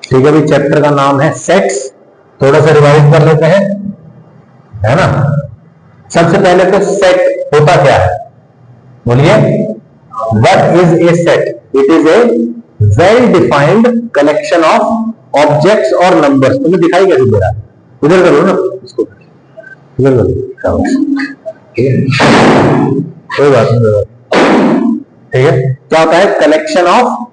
ठीक है भाई, चैप्टर का नाम है सेट्स। थोड़ा सा रिवाइज कर लेते हैं, है ना। सबसे पहले तो सेट होता क्या है, बोलिए। What is a set? It is a well defined collection of objects और नंबर्स। तुम्हें दिखाई कैसे दे रहा है? इधर करो ना इसको, इधर करो, कोई बात नहीं। ठीक है, क्या होता है? Collection of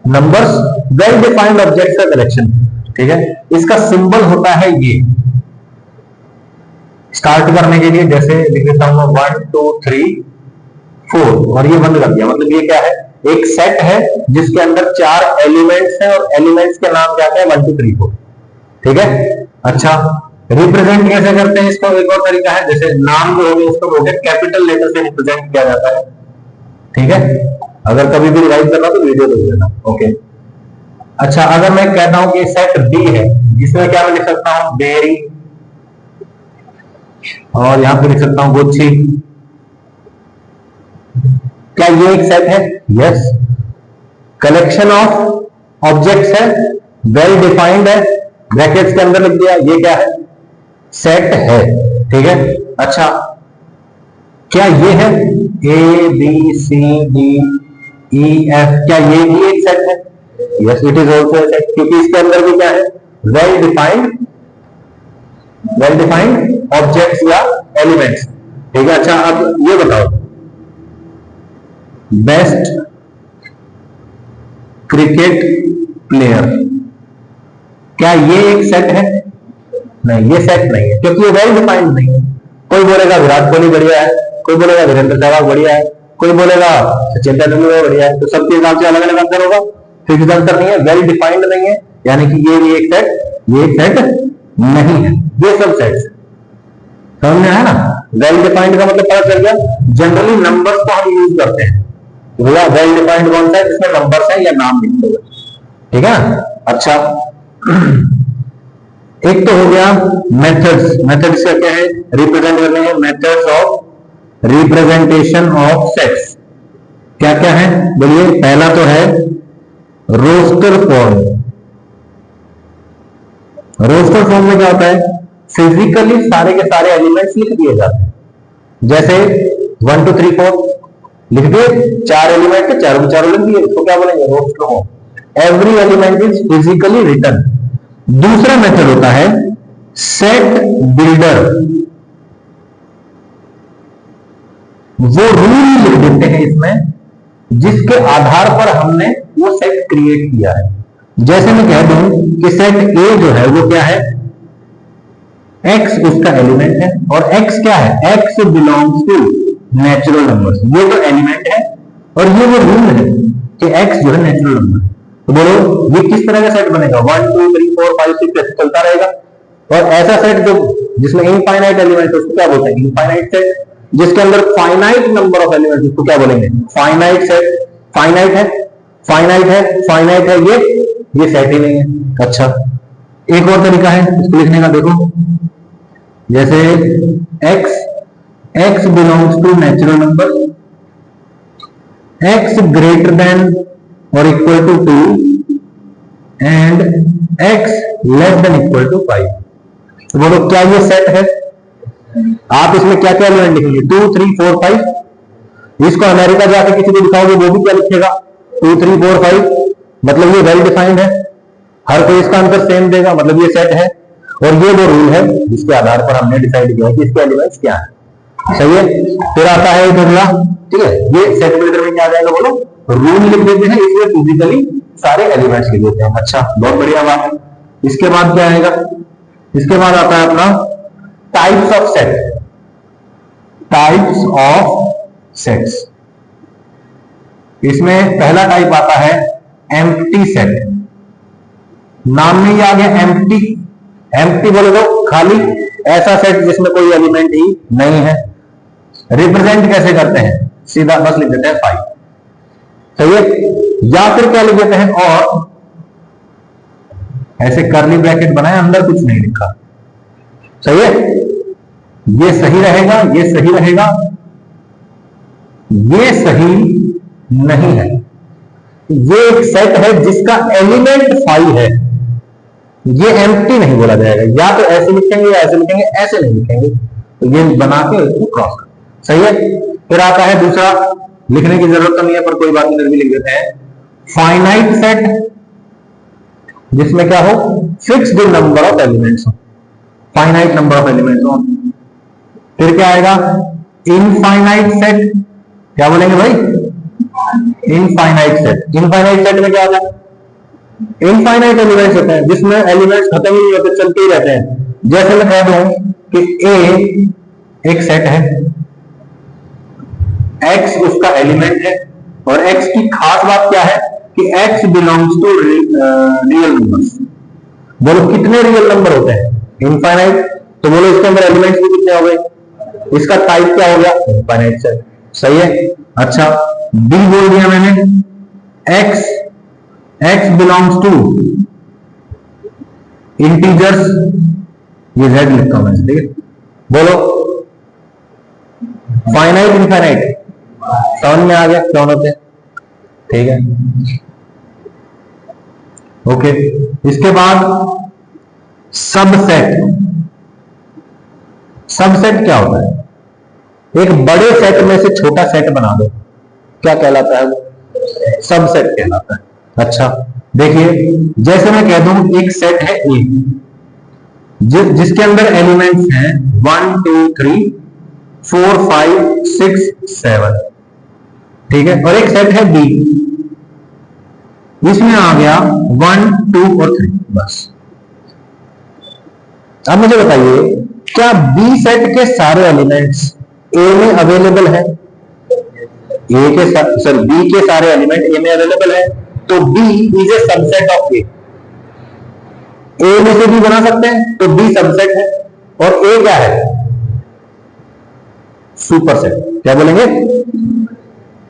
numbers, well defined objects का कलेक्शन। ठीक है, इसका सिंबल होता है ये। स्टार्ट करने के लिए जैसे लिख देता हूं 1 2 3 4 और ये बंद कर दिया। मतलब ये क्या है? एक सेट है जिसके अंदर 4 एलिमेंट्स हैं और एलिमेंट्स के नाम क्या है? 1 2 3 4। ठीक है, अच्छा रिप्रेजेंट कैसे करते हैं इसको? एक और तरीका है, जैसे नाम जो हो गया उसको हो गया कैपिटल लेटर से रिप्रेजेंट किया जाता है। ठीक है, अगर कभी भी रिवाइज करना तो वीडियो देख लेना। ओके, अच्छा अगर मैं कहता हूं कि सेट बी है, जिसमें क्या मैं लिख सकता हूं? बेरी, और यहां पे लिख सकता हूं गुच्छी। क्या ये एक सेट है? यस। कलेक्शन ऑफ ऑब्जेक्ट्स है, वेल डिफाइंड है, ब्रैकेट्स के अंदर लिख दिया, ये क्या है? सेट है। ठीक है, अच्छा क्या ये है? A B C D E F, क्या ये भी एक सेट है? Yes, it is also a set, क्योंकि इसके अंदर भी क्या है? वेल डिफाइंड ऑब्जेक्ट्स या एलिमेंट्स। ठीक है, अच्छा अब ये बताओ, बेस्ट क्रिकेट प्लेयर, क्या ये एक सेट है? नहीं, ये सेट नहीं है, क्योंकि ये वेल डिफाइंड नहीं है। कोई बोलेगा विराट कोहली बढ़िया है, कोई बोलेगा वीरेंद्र सहवाग बढ़िया है, कोई बोलेगा सचिन तेंदुलकर बढ़िया है, तो सबके हिसाब से अलग अलग आंसर होगा। फिक्स आंसर नहीं है, वेल डिफाइंड नहीं है, यानी कि ये भी एक सेट, ये एक सेट नहीं है। ये सब सेट्स समझ में आया ना? वेल डिफाइंड का मतलब पता चल गया। जनरली नंबर्स को हम यूज करते हैं, भैया वेल डिफाइंड कौन सा है? जिसमें नंबर्स है या नाम लिखते हुए। ठीक है, अच्छा एक तो हो गया मेथड्स। मेथड्स क्या है? रिप्रेजेंट करने हैं, methods of representation of sets. क्या क्या है बोलिए? पहला तो है रोस्टर फॉर्म। रोस्टर फॉर्म में क्या होता है? फिजिकली सारे के सारे एलिमेंट्स लिख दिए जाते हैं। जैसे 1 2 3 4 लिख दिए, 4 एलिमेंट के चारों लिख दिए, इसको क्या बोलेंगे? Roster form. Every element is physically written. दूसरा मेथड होता है सेट बिल्डर। वो रूल लिख देते हैं इसमें, जिसके आधार पर हमने वो सेट क्रिएट किया है। जैसे मैं कह दूं कि सेट ए जो है वो क्या है? एक्स उसका एलिमेंट है, और एक्स क्या है? X belongs to natural numbers. ये तो एलिमेंट है और ये वो रूल है कि एक्स जो है नेचुरल नंबर। तो बोलो ये किस तरह का सेट बनेगा? 1 2 3 4 5 6 ऐसे चलता रहेगा। और ऐसा सेट जो जिसमें इनफाइनाइट एलिमेंट, उसको क्या बोलते हैं? Infinite set. जिसके अंदर फाइनाइट नंबर ऑफ एलिमेंट, उसको क्या बोलेंगे? Finite set. फाइनाइट है, फाइनाइट है, फाइनाइट है, ये सेट ही नहीं है। अच्छा एक और तरीका है इसको लिखने का, देखो जैसे x belongs to natural number, x greater than और equal to 2 and x less than equal to 5। तो बोलो क्या ये सेट है? आप इसमें क्या क्या एलिमेंट लिखेंगे? 2 3 4 5। इसको अमेरिका जाके किसी को दिखाओगे, वो भी क्या लिखेगा? 2 3 4 5। मतलब ये वेल डिफाइंड है, हर कोई इसका आंसर सेम देगा, मतलब ये सेट है। और ये वो रूल है जिसके आधार पर हमने डिसाइड किया है कि इसके एलिमेंट्स क्या है। सही है, फिर आता है एक अगला। ठीक है, ये सेट बिल्डर में क्या आ जाएगा? बोलो रूल लिख देते हैं, इसमें फिजिकली सारे एलिमेंट्स लिख देते हैं। अच्छा बहुत बढ़िया बात है। इसके बाद क्या आएगा? इसके बाद आता है अपना types of set. Types of sets, इसमें पहला टाइप आता है एम्प्टी सेट। नाम में ही आ गया एम्प्टी। एम्प्टी बोले तो खाली, ऐसा सेट जिसमें कोई एलिमेंट ही नहीं है। रिप्रेजेंट कैसे करते हैं? सीधा बस लिख देते हैं 5। सही है, या फिर क्या लिख देते हैं? और ऐसे करली ब्रैकेट बनाए, अंदर कुछ नहीं लिखा। सही है, ये सही रहेगा, ये सही रहेगा, ये सही नहीं है। ये एक सेट है जिसका एलिमेंट 5 है। ये एम्प्टी नहीं बोला जाएगा, या तो ऐसे लिखेंगे या ऐसे लिखेंगे, ऐसे नहीं लिखेंगे, तो ये बना के इसको क्रॉस कर, सही है। फिर आता है दूसरा, लिखने की जरूरत तो नहीं है पर कोई बात नहीं, भी लिख देते हैं, फाइनाइट सेट जिसमें क्या हो, फिक्स्ड नंबर ऑफ एलिमेंट्स हो, फाइनाइट नंबर ऑफ एलिमेंट्स हो। फिर क्या आएगा, इनफाइनाइट सेट, क्या बोलेंगे भाई, इनफाइनाइट सेट। इनफाइनाइट सेट में क्या होता है, इनफाइनाइट एलिमेंट्स होते हैं जिसमें एलिमेंट्स खत्म ही नहीं होते, चलते ही रहते हैं। जैसे मैं कह दूं कि ए एक सेट है, एक्स उसका एलिमेंट है, और एक्स की खास बात क्या है कि x belongs to real numbers. बोलो कितने रियल नंबर होते हैं, इनफाइनाइट, तो बोलो इसके अंदर एलिमेंट्स भी कितने हो गए, इसका टाइप क्या हो गया, इनफाइनाइट सेट, सही है। अच्छा, बी बोल दिया मैंने, एक्स बिलोंग्स टू इंटीजर्स, ये जेड लिखता हूं मैं, ठीक है। बोलो फाइनाइट इनफाइनाइट, समझ में आ गया कौन होते हैं, ठीक है, ओके। इसके बाद सबसेट। सबसेट क्या होता है, एक बड़े सेट में से छोटा सेट बना दो, क्या कहलाता है वो, सबसेट कहलाता है। अच्छा देखिए, जैसे मैं कह दूं एक सेट है ए, जिसके अंदर एलिमेंट्स हैं 1 2 3 4 5 6 7, ठीक है, और एक सेट है बी, इसमें आ गया 1 2 और 3 बस। अब मुझे बताइए, क्या बी सेट के सारे एलिमेंट्स ए में अवेलेबल है, ए के सर बी के सारे एलिमेंट ए में अवेलेबल है, तो B is a subset of A. A में से भी बना सकते हैं, तो बी सबसेट है, और ए क्या है, सुपर सेट। क्या बोलेंगे,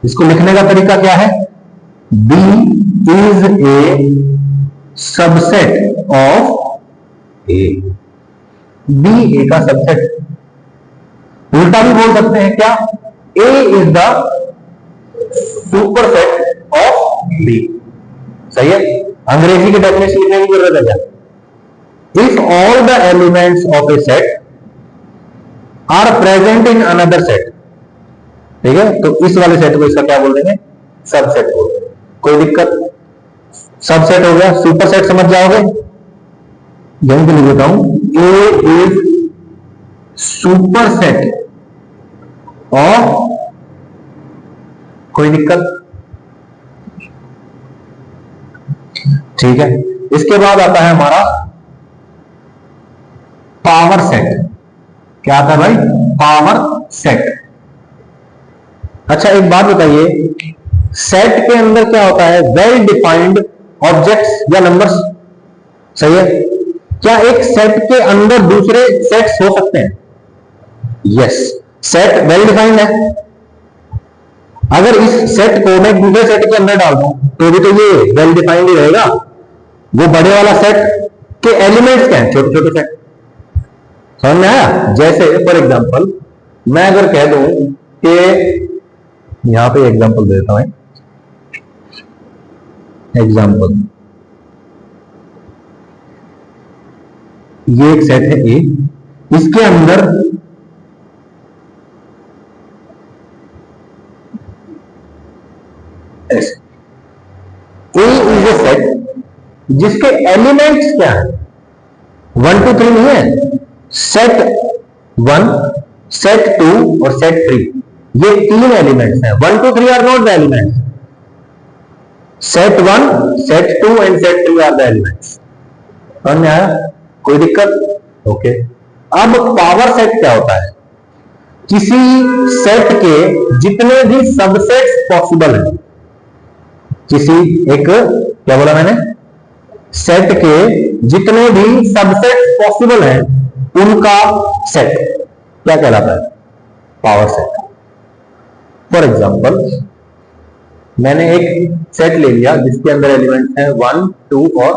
इसको लिखने का तरीका क्या है, B is a subset of A, B A का सबसेट। उल्टा भी बोल सकते हैं क्या, A is the superset of B, सही है। अंग्रेजी की डेफिनेशन लिखने की जरूरत है क्या, if all the elements of a set are present in another set, ठीक है, तो इस वाले सेट को इसका क्या बोल देंगे, सबसेट बोल देंगे, कोई दिक्कत। सबसेट हो गया, सुपर सेट समझ जाओगे, यहीं पे लिख देता हूं, ए इज सुपर सेट ऑफ, कोई दिक्कत, ठीक है। इसके बाद आता है हमारा पावर सेट। क्या आता है भाई, पावर सेट। अच्छा एक बात बताइए, सेट के अंदर क्या होता है, वेल डिफाइंड ऑब्जेक्ट्स या नंबर्स, सही है। क्या एक सेट के अंदर दूसरे सेट्स हो सकते हैं, यस, सेट वेल डिफाइंड है। अगर इस सेट को मैं दूसरे सेट के अंदर डाल दूं तो भी तो ये वेल डिफाइंड ही रहेगा। वो बड़े वाला सेट के एलिमेंट्स क्या है, छोटे छोटे सेट, समझ में आया। जैसे फॉर एग्जांपल मैं अगर कह दूं कि, यहां पे एग्जांपल देता हूं, एग्जांपल, ये एक सेट है ए, इसके अंदर ए इज ए सेट जिसके एलिमेंट्स क्या है, 1 2 3 नहीं है, सेट 1 सेट 2 और सेट 3, ये 3 एलिमेंट्स हैं। 1 2 3 are not the elements, set 1 set 2 and set 3 are the elements. समझ में आया, कोई दिक्कत, ओके। अब पावर सेट क्या होता है, किसी सेट के जितने भी सबसेट्स पॉसिबल हैं, किसी एक, क्या बोला मैंने, सेट के जितने भी सबसेट्स पॉसिबल हैं उनका सेट क्या कहलाता है, पावर सेट। फॉर एग्जांपल मैंने एक सेट ले लिया जिसके अंदर एलिमेंट्स हैं 1 2 और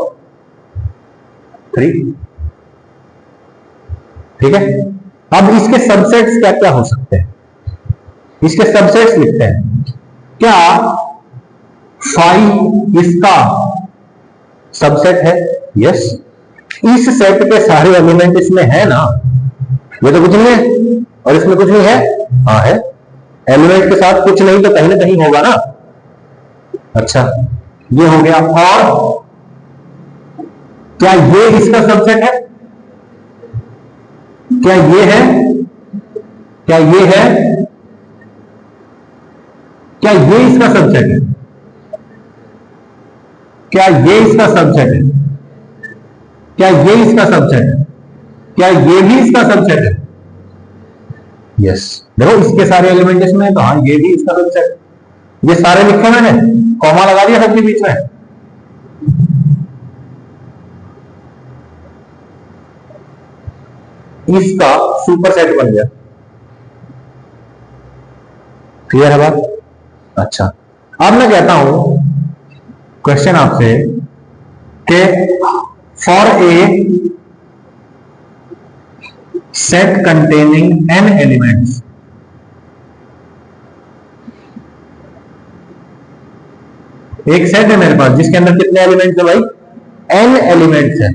3, ठीक है। अब इसके सबसेट्स क्या क्या हो सकते हैं, इसके सबसेट्स लिखते हैं। क्या 5 इसका सबसेट है, यस। इस सेट के सारे एलिमेंट इसमें है ना, ये तो कुछ नहीं है और इसमें कुछ नहीं है, हाँ है, एलिमेंट के साथ कुछ नहीं तो कहीं ना कहीं होगा ना। अच्छा ये हो गया। और क्या ये इसका सबसेट है? क्या ये है? क्या ये है? क्या ये इसका सबसेट है? क्या ये इसका सबसेट है? क्या ये इसका सबसेट है? क्या ये भी इसका सबसेट है? यस, देखो इसके सारे एलिमेंट इसमें, तो हाँ ये भी इसका सबसेट है। ये सारे लिखे मैंने, कॉमा लगा दिया सबके बीच में। इसका सुपर सेट बन गया। क्लियर है बात? अच्छा अब मैं कहता हूं क्वेश्चन आपसे कि for a set containing n elements, एक सेट है मेरे पास जिसके अंदर कितने एलिमेंट्स है भाई? n एलिमेंट्स है,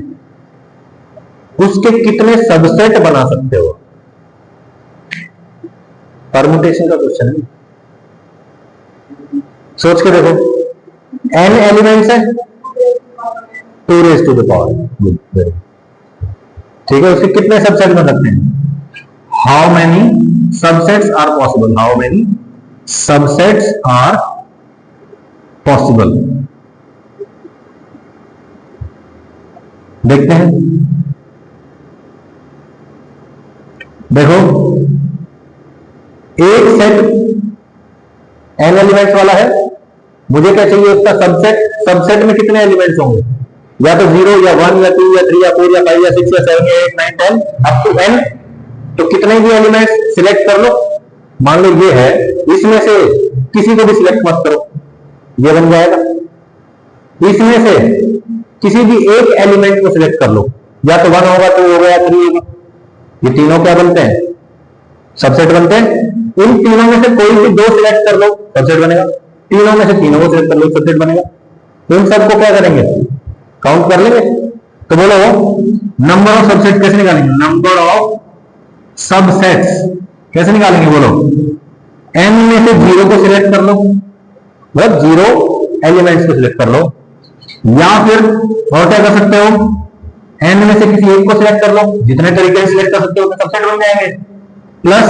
उसके कितने सबसेट बना सकते हो? परमुटेशन का क्वेश्चन है, सोच के देखो। n एलिमेंट्स है, 2 raised to the power, good, ठीक है, उसके कितने सबसेट बन सकते हैं? How many subsets are possible? How many subsets are possible? देखते हैं। देखो एक सेट n एलिमेंट्स वाला है, मुझे क्या चाहिए उसका सबसेट। सबसेट में कितने एलिमेंट्स होंगे? या तो 0 या 1 या 2 या 3 या 4 या 5 या 6 या 7 या 8 9 10 अप टू n। तो कितने भी एलिमेंट्स सिलेक्ट कर लो, मान लो ये है, इसमें से किसी को भी सिलेक्ट मत करो, ये बन जाएगा। इसमें से किसी भी एक एलिमेंट को सिलेक्ट कर लो, या तो 1 होगा, 2 होगा या 3 होगा। ये तीनों क्या बनते हैं? सबसेट बनते हैं। इन तीनों में से कोई भी 2 सिलेक्ट कर लो, सबसेट बनेगा। तीनों में से तीनों को सिलेक्ट कर लो, सबसेट बनेगा। तो इन सबको क्या करेंगे? काउंट कर लेंगे। तो बोलो नंबर ऑफ सबसेट कैसे निकालेंगे? नंबर ऑफ सबसेट्स कैसे निकालेंगे? बोलो n में से 0 को सिलेक्ट कर लो, मतलब 0 एलिमेंट्स को सिलेक्ट कर लो, या फिर और क्या कर सकते हो? n में से किसी एक को सिलेक्ट कर लो, जितने तरीके से सिलेक्ट कर सकते हो सबसेट बन जाएंगे। प्लस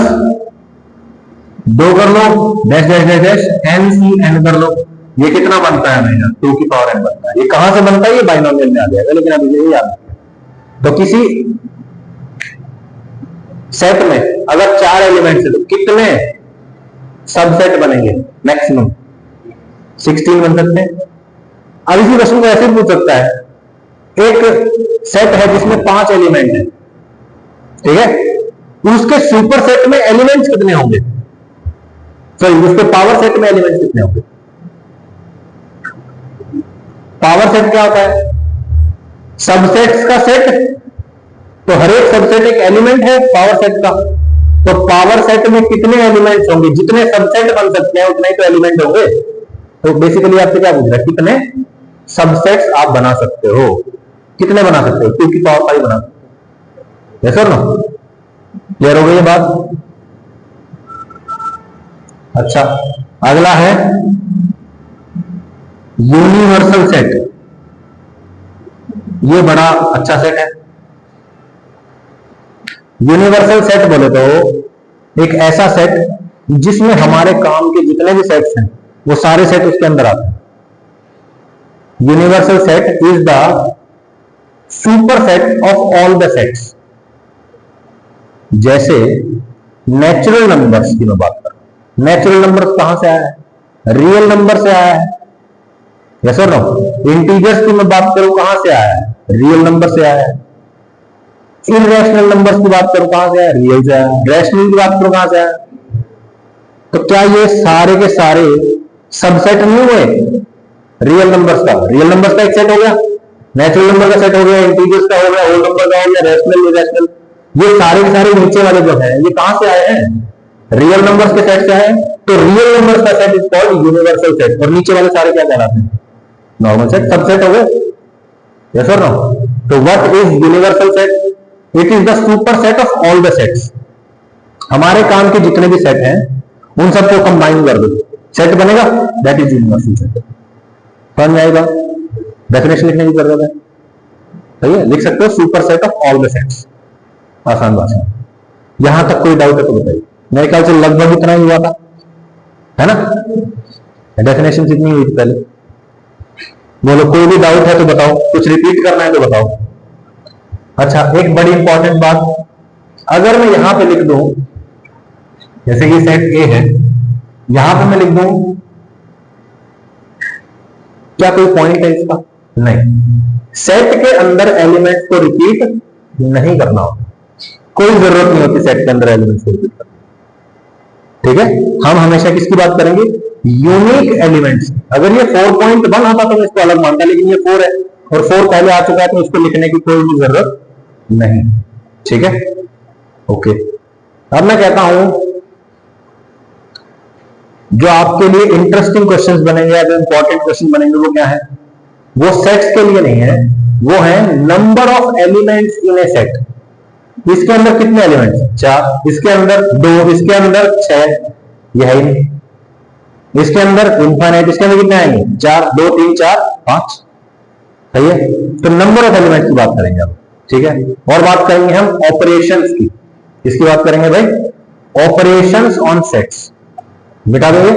2 कर लो, dash dash dash dash n c n कर लो। ये कितना बनता है मेरा? 2 की पावर n बनता है। ये कहां से बनता है? ये बाइनोमियल में आ जाएगा, लेकिन अभी ये याद रखिए। तो किसी सेट में अगर 4 एलिमेंट्स है तो कितने सबसेट बनेंगे? मैक्सिमम 16 बन सकते हैं। अब इसी क्वेश्चन को ऐसे पूछ सकता है, एक सेट है जिसमें 5 एलिमेंट है, ठीक है, उसके सुपर सेट में एलिमेंट्स कितने होंगे? सॉरी, उसके पावर सेट में एलिमेंट्स कितने होंगे? पावर सेट क्या होता है? सबसेट्स का सेट। तो हर एक सबसेट एक एलिमेंट है पावर सेट का। तो पावर सेट में कितने एलिमेंट्स होंगे? जितने सबसेट बन सकते हैं उतने ही तो एलिमेंट होंगे। तो बेसिकली आपसे क्या पूछ रहा है? कितने सबसेट्स आप बना सकते हो? कितने बना सकते हो? 2 की पावर 5 बना सकते हो। यस और नो? क्लियर हो गई ये बात? अच्छा अगला है यूनिवर्सल सेट। ये बड़ा अच्छा सेट है। यूनिवर्सल सेट बोले तो एक ऐसा सेट जिसमें हमारे काम के जितने भी सेट्स हैं वो सारे सेट उसके अंदर आते हैं। Universal set is the superset of all the sets. जैसे नेचुरल नंबर्स की मैं बात कर रहा हूं। नेचुरल नंबर्स कहां से आया है? रियल नंबर से आया है। यस और नो? इंटीजर्स की मैं बात करूं कहां से आया है? रियल नंबर से आया है। इनरैशनल नंबर्स की बात करूं कहां से आया? रियल से आया है। रैशनल की बात करूं कहां से आया? तो क्या ये सारे के सारे सबसेट नहीं हुए रियल नंबर्स का? रियल नंबर्स का एक सेट हो गया, नेचुरल नंबर का सेट हो गया, इंटीजर्स का हो गया, होल नंबर का हो गया, रैशनल इरैशनल। ये सारे के सारे नीचे वाले जो है ये कहां से आए हैं? रियल नंबर्स के सेट से आए। तो रियल नंबर्स का set is called universal set. और नीचे वाले सारे क्या कहलाते हैं? नॉर्मल सेट, सबसेट हो गए। यस और नो? तो what is universal set? It is the superset of all the sets. हमारे काम के जितने भी सेट हैं उन सबको कंबाइन कर दो, सेट बनेगा, दैट इज यूनिवर्सल सेट। समझ में आएगा? डेफिनेशन लिखने की जरूरत है? सही है, लिख सकते हो super set of all the sets, आसान भाषा। यहां तक कोई डाउट है तो बताइए। मेरे ख्याल से लगभग इतना ही हुआ था, है ना? डेफिनेशन कितनी हुई थी पहले? बोलो, कोई भी डाउट है तो बताओ, कुछ रिपीट करना है तो बताओ। अच्छा, एक बड़ी इंपॉर्टेंट बात, अगर मैं यहां पे लिख दूं, जैसे कि सेट ए है, यहां पे मैं लिख दूं, क्या कोई पॉइंट है इसका? नहीं। सेट के अंदर एलिमेंट्स को रिपीट नहीं करना होता, कोई जरूरत नहीं होती सेट के अंदर एलिमेंट्स को रिपीट करना। ठीक है, हम हमेशा किसकी बात करेंगे? Unique elements. अगर ये 4.1 होता तो मैं इसको अलग मानता, लेकिन ये 4 है और 4 पहले आ चुका है तो इसको लिखने की कोई भी जरूरत नहीं। ठीक है, ओके। अब मैं कहता हूं जो आपके लिए इंटरेस्टिंग क्वेश्चंस बनेंगे या जो इंपॉर्टेंट क्वेश्चन बनेंगे वो क्या है? वो सेट्स के लिए नहीं है, वो है number of elements in a set. इसके अंदर कितने एलिमेंट्स? 4। इसके अंदर 2, इसके अंदर 6, यह है ही नहीं। इसके अंदर इनफाइनाइट, इसके अंदर कितने आएंगे? 4, 2, 3, 4, 5। सही है, तो नंबर ऑफ एलिमेंट्स की बात करेंगे अब। ठीक है, और बात करेंगे हम ऑपरेशंस की। इसकी बात करेंगे भाई, ऑपरेशंस ऑन सेट्स। मिटा दोगे?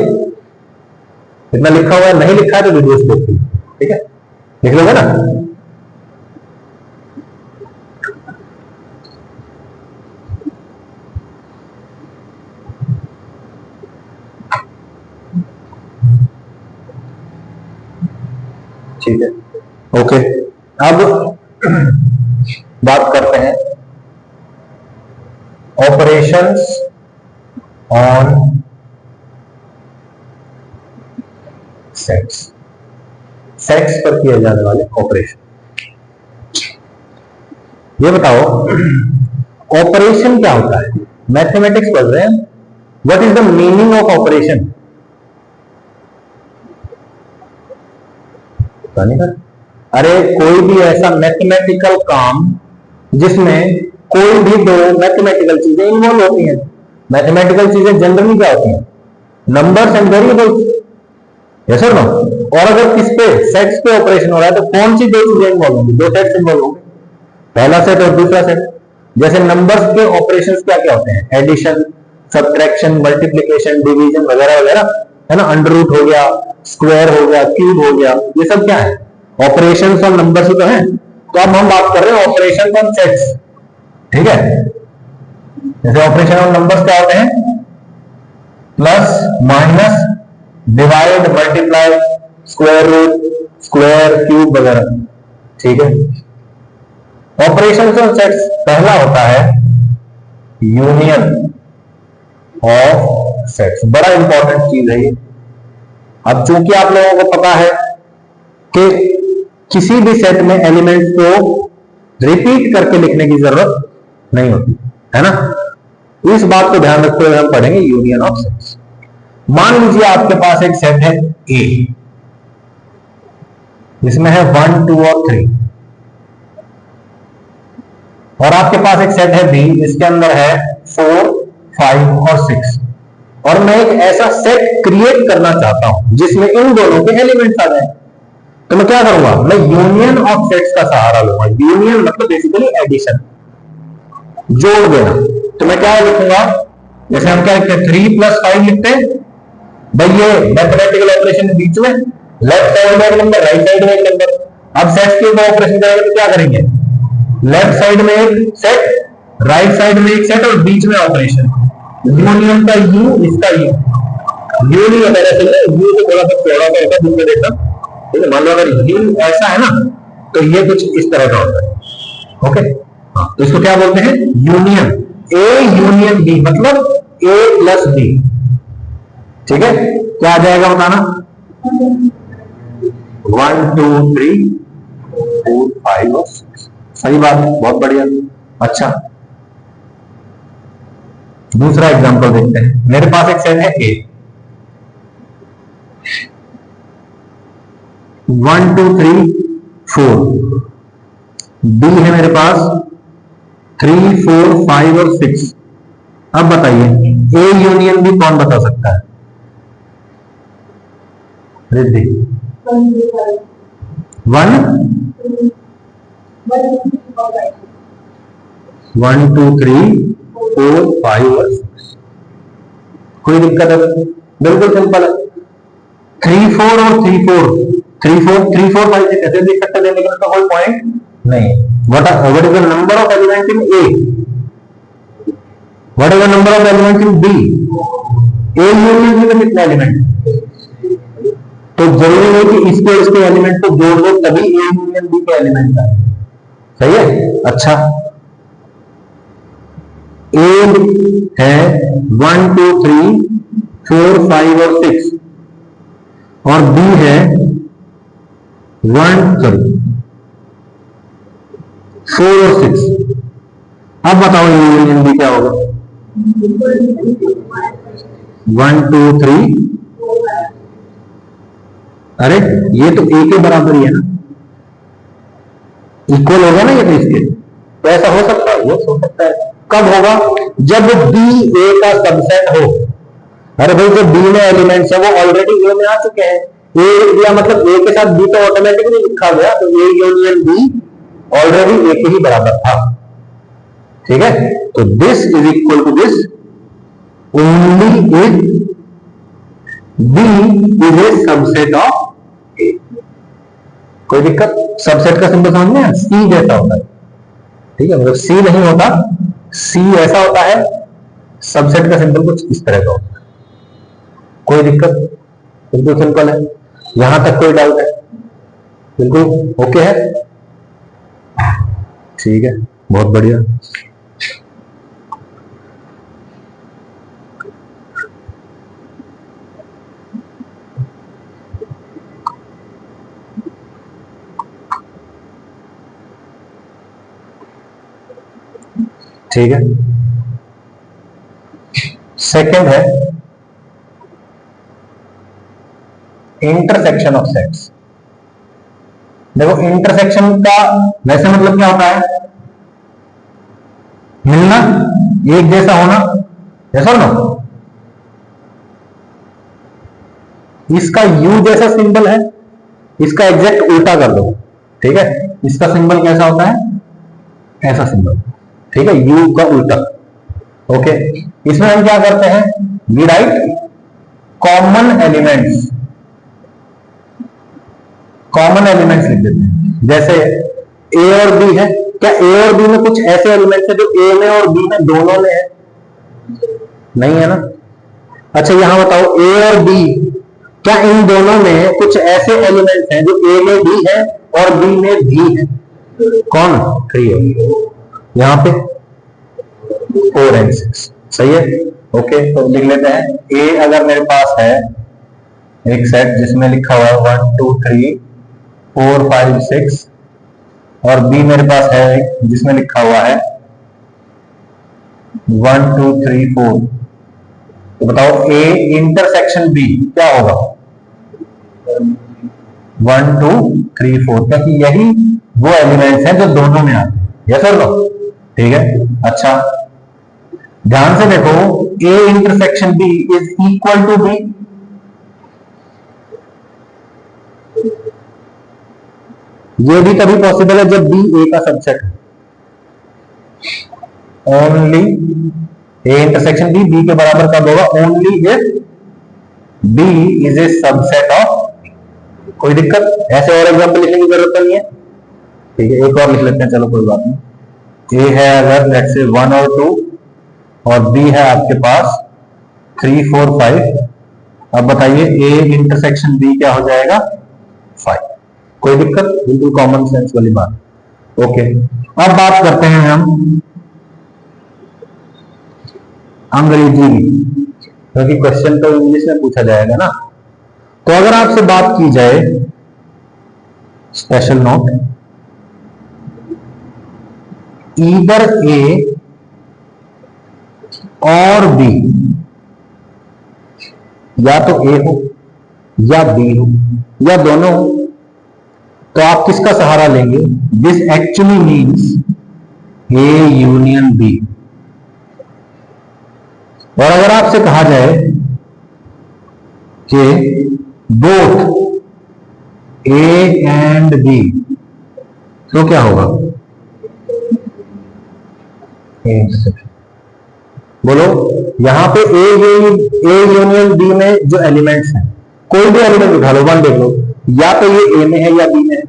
इतना लिखा हुआ है, नहीं लिखा है तो वीडियोस देख लीजिए। ठीक है, लिख लोगे ना? ठीक है, ओके। अब बात करते हैं ऑपरेशंस ऑन सेट्स। सेट्स पर किए जाने वाले ऑपरेशन। ये बताओ, ऑपरेशन क्या होता है? मैथमेटिक्स पढ़ रहे हैं, what is the meaning of operation? अरे कोई भी ऐसा मैथमेटिकल काम जिसमें कोई भी दो मैथमेटिकल चीजें इन्वॉल्व होती हैं। मैथमेटिकल चीजें जनरली क्या होती हैं? Numbers and variables. यस और नो? और अगर किस पे? सेट्स पे ऑपरेशन हो रहा है तो कौन सी दो चीजें इन्वॉल्व होंगी? दो सेट्स इन्वॉल्व होंगे, पहला सेट और दूसरा सेट। जैसे नंबर्स के ऑपरेशंस क्या क्या होते हैं? एडिशन, सब्ट्रैक्शन, मल्टीप्लिकेशन, डिवीजन वगैरह वगैरह, है ना? अंडर रूट हो गया, स्क्वायर हो गया, क्यूब हो गया, ये सब क्या है? ऑपरेशंस ऑन नंबर्स ही तो है। तो अब हम बात कर रहे हैं ऑपरेशन ऑन सेट्स। ठीक है, जैसे ऑपरेशन ऑन नंबर्स क्या होते हैं? Plus, minus, divide, multiply, square root, square, cube वगैरह। ठीक है, ऑपरेशंस ऑन सेट्स पहला होता है यूनियन ऑफ सेट्स। बड़ा इंपॉर्टेंट चीज है ये। अब चूंकि आप लोगों को पता है कि किसी भी सेट में एलिमेंट्स को रिपीट करके लिखने की जरूरत नहीं होती, है ना? इस बात को ध्यान रखते हुए हम पढ़ेंगे यूनियन ऑफ सेट्स। मान लीजिए आपके पास एक सेट है ए, इसमें है 1, 2 और 3, और आपके पास एक सेट है बी, इसके अंदर है 4, 5 और 6, और मैं एक ऐसा सेट क्रिएट करना चाहता हूं जिसमें इन दोनों के एलिमेंट्स आ जाए। तो मैं क्या करूंगा? मैं यूनियन ऑफ सेट्स का सहारा लूंगा। यूनियन मतलब बेसिकली एडिशन, जोड़ देना। तो मैं क्या लिखूंगा? जैसे हम क्या लिखते हैं? 3 + 5 लिखते हैं भाई। ये मैथमेटिकल ऑपरेशन के बीच में लेफ्ट साइड में एक नंबर, राइट साइड में एक नंबर। अब सेट्स के ऊपर ऑपरेशन करेंगे तो क्या करेंगे? लेफ्ट साइड में एक सेट, राइट साइड में एक सेट और बीच में ऑपरेशन। यूनियन का यू, इसका यू। यू नहीं होता है, यू तो थोड़ा सा चौड़ा सा होता है, दूसरे देखना। ठीक है, मान लो अगर यू ऐसा है ना तो ये कुछ इस तरह का होता है। ओके, हाँ, तो इसको क्या बोलते हैं? यूनियन। ए यूनियन बी मतलब ए प्लस बी। ठीक है, क्या आ जाएगा बताना? 1, 2, 3, 4, 5 और 6। सही बात है, बहुत बढ़िया। अच्छा, दूसरा एग्जांपल देखते हैं। मेरे पास एक सेट है ए, 1, 2, 3, 4, बी है मेरे पास 3, 4, 5 और 6। अब बताइए ए यूनियन बी कौन बता सकता है? रिद्धि 1 2 3 4 5 और 6। कोई दिक्कत है? बिल्कुल सिंपल है। 3 4 और 3 4 3 4 5 से कैसे देख सकते हैं, लेकिन उसका कोई पॉइंट नहीं। what is the number of elements in A? what is the number of elements in B? A union B में कितने एलिमेंट? तो जरूरी नहीं कि इसके एलिमेंट को जोड़ दो तभी ए यूनियन बी के एलिमेंट आए। सही है? अच्छा, ए है 1 2 3 4 5 और 6 और बी है 4 और 6। अब बताओ ए यूनियन बी क्या होगा? 1 2 3। अरे ये तो ए के बराबर ही है ना, इक्वल होगा ना ये तो इसके। तो ऐसा हो सकता है? ये हो सकता है। कब होगा? जब बी ए का सबसेट हो। अरे भाई, जो बी में एलिमेंट्स है वो ऑलरेडी ए में आ चुके हैं। ए या मतलब ए के साथ बी तो ऑटोमेटिकली लिखा गया, तो A union B already A के ही बराबर था। ठीक है, तो this is equal to this only if B is a subset of A. कोई दिक्कत? सबसेट का सिंबल समझ में? सी जैसा होता है। ठीक है, मतलब सी नहीं होता, सी ऐसा होता है, सबसेट का सिंबल कुछ इस तरह का होता है। कोई दिक्कत? बिल्कुल सिंपल है। यहां तक कोई डाउट है? बिल्कुल ओके है? ठीक है, बहुत बढ़िया। ठीक है, सेकंड है इंटरसेक्शन ऑफ सेट्स। देखो, इंटरसेक्शन का वैसे मतलब क्या होता है? मिलना, एक जैसा होना। ऐसा ना, इसका यू जैसा सिंबल है, इसका एग्जैक्ट उल्टा कर दो। ठीक है, इसका सिंबल कैसा होता है? ऐसा सिंबल। ठीक है, यू का उल्टा। ओके, इसमें हम क्या करते हैं? We write common elements. Common elements लिख देते हैं। जैसे ए और बी है, क्या ए और बी में कुछ ऐसे एलिमेंट्स है जो ए में और बी में दोनों में है? नहीं है ना। अच्छा, यहां बताओ ए और बी, क्या इन दोनों में कुछ ऐसे एलिमेंट्स हैं जो ए में भी है और बी में भी है? कौन? 3 है। यहां पे 4 एंड 6। सही है? ओके, तो लिख लेते हैं। ए अगर मेरे पास है एक सेट जिसमें लिखा हुआ है 1 2 3 4 5 6 और बी मेरे पास है जिसमें लिखा हुआ है 1 2 3 4। तो बताओ ए इंटरसेक्शन बी क्या होगा? 1 2 3 4, क्योंकि यही वो एलिमेंट्स हैं जो दोनों में आते हैं। यस और नो? ठीक है। अच्छा, ध्यान से देखो, A intersection B is equal to B. ये भी तभी पॉसिबल है जब बी ए का सबसेट है। Only A intersection B B के बराबर कब होगा? Only if B is a subset of. कोई दिक्कत? ऐसे और एग्जांपल लिखने की जरूरत नहीं है। ठीक है, एक और लिख लेते हैं, चलो कोई बात नहीं। ए है अगर लेट्स से 1 और 2 और बी है आपके पास 3 4 5। अब बताइए ए इंटरसेक्शन बी क्या हो जाएगा? 5। कोई दिक्कत? बिल्कुल कॉमन सेंस वाली बात। ओके, अब बात करते हैं हम अंग्रेजी की, क्योंकि क्वेश्चन तो इंग्लिश में पूछा जाएगा ना। तो अगर आपसे बात की जाए, स्पेशल नोट, ईदर ए और बी, या तो ए हो या बी हो या दोनों हो, तो आप किसका सहारा लेंगे? This actually means A union B. और अगर आपसे कहा जाए कि बोथ ए एंड बी, तो क्या होगा? बोलो, यहां पे ए यूनियन बी में जो एलिमेंट्स हैं, कोई भी एलिमेंट उठा लो, वन देख लो, या तो ये ए में है या बी में है,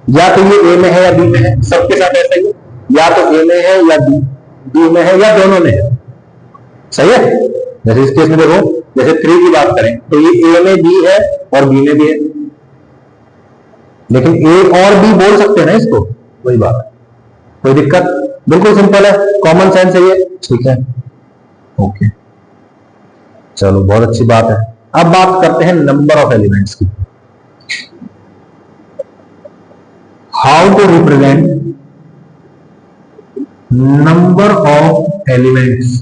या तो ये ए में है या बी में है, सबके साथ ऐसा ही है, या तो ए में है या बी में है या दोनों में है। सही है? जैसे इस केस में देखो, जैसे 3 की बात करें तो ये ए में भी है और बी में भी है, लेकिन ए और बी बोल सकते हैं ना इसको, वही बात है, कोई दिक्कत? बिल्कुल सिंपल है, कॉमन सेंस है ये। ठीक है, ओके, चलो बहुत अच्छी बात है। अब बात करते हैं नंबर ऑफ एलिमेंट्स की। How to represent number of elements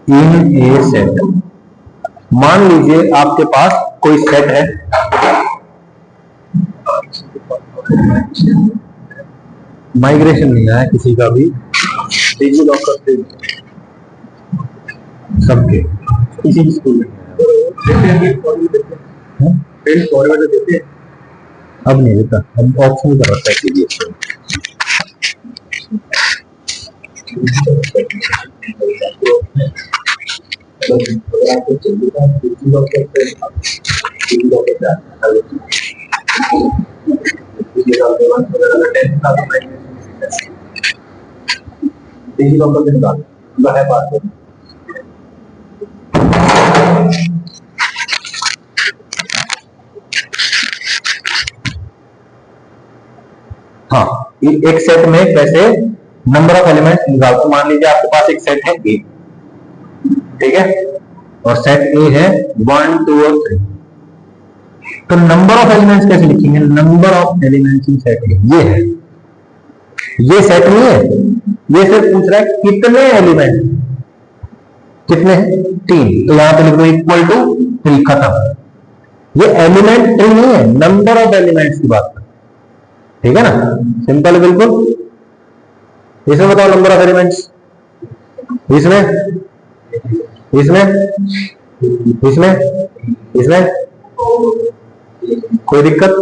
in a set. मान लीजिए आपके पास कोई सेट है, माइग्रेशन नहीं आया किसी का भी, डिजी लॉकर से सबके, किसी भी स्कूल में देते हैं, अब नहीं देता, अब ऑप्शन कर रखा है सीबीएसई। हाँ, एक सेट में कैसे नंबर ऑफ एलिमेंट्स निकालते? मान लीजिए आपके पास एक सेट है ए, ठीक है, और सेट ए है 1 2 और 3। तो नंबर ऑफ एलिमेंट्स कैसे लिखेंगे? Number of elements in set ए ये है, ये सेट नहीं है, ये सिर्फ पूछ रहा है कितने एलिमेंट, कितने हैं? 3, तो यहां पे लिख दो इक्वल टू 3, खत्म। ये एलिमेंट 3 नहीं है, नंबर ऑफ एलिमेंट्स की बात है, ठीक है ना? सिंपल है बिल्कुल। इसमें बताओ नंबर ऑफ एलिमेंट्स, इसमें इसमें इसमें इसमें कोई दिक्कत?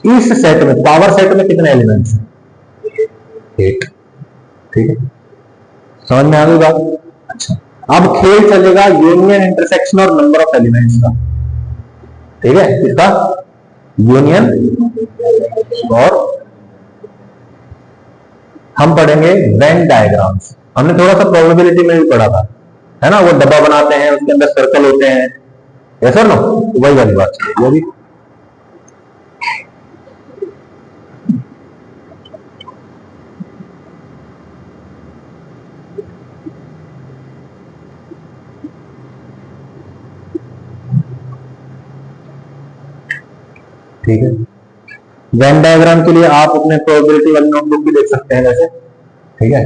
इस सेट में, पावर सेट में कितने एलिमेंट्स हैं? 8, ठीक है, समझ में आ गई बात? अच्छा, अब खेल चलेगा यूनियन, इंटरसेक्शन और नंबर ऑफ एलिमेंट्स का, ठीक है? किसका? यूनियन, और हम पढ़ेंगे वेन डायग्राम्स। हमने थोड़ा सा प्रोबेबिलिटी में भी पढ़ा था, है ना? वो डब्बा बनाते हैं, उसके अंदर सर्कल होते हैं, ऐसा ना, वही वाली बात है वो भी। ठीक है, वेन डायग्राम के लिए आप अपने प्रोबेबिलिटी वाली नोटबुक भी देख सकते हैं वैसे, ठीक है?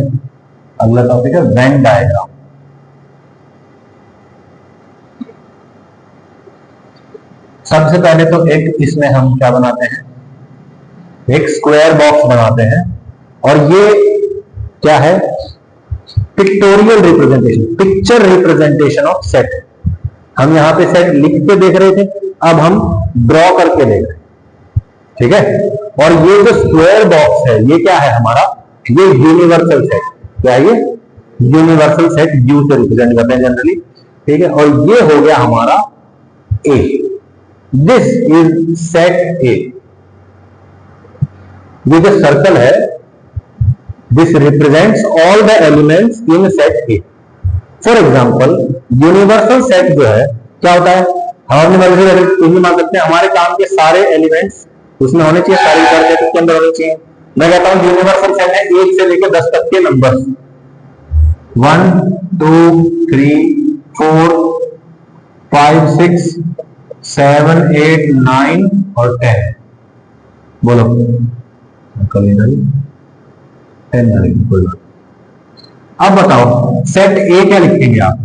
अगला टॉपिक है वेन डायग्राम। सबसे पहले तो एक इसमें हम क्या बनाते हैं, एक स्क्वायर बॉक्स बनाते हैं, और ये क्या है? Pictorial representation, picture representation of set. हम यहां पे सेट लिख के देख रहे थे, अब हम ड्रॉ करके देख रहे हैं, ठीक है? और ये जो स्क्वायर बॉक्स है, ये क्या है हमारा? ये यूनिवर्सल सेट। क्या है ये? यूनिवर्सल सेट, यू से रिप्रेजेंट करते हैं जनरली, ठीक है? और ये हो गया हमारा ए, दिस इज सेट ए। ये जो सर्कल है, this represents all the elements in set A. For example, universal set जो है क्या होता है? हम अपनी मान सकते हैं हमारे काम के सारे एलिमेंट्स उसमें होने चाहिए, सारी कार्य उसके अंदर होने चाहिए। मैं कहता हूं यूनिवर्सल सेट है 1 से लेकर 10 तक के नंबर, 1 2 3 4 5 6 7 8 9 और 10। बोलो, कमी नहीं, 10 नहीं, कोई बात। अब बताओ सेट ए क्या लिखेंगे आप?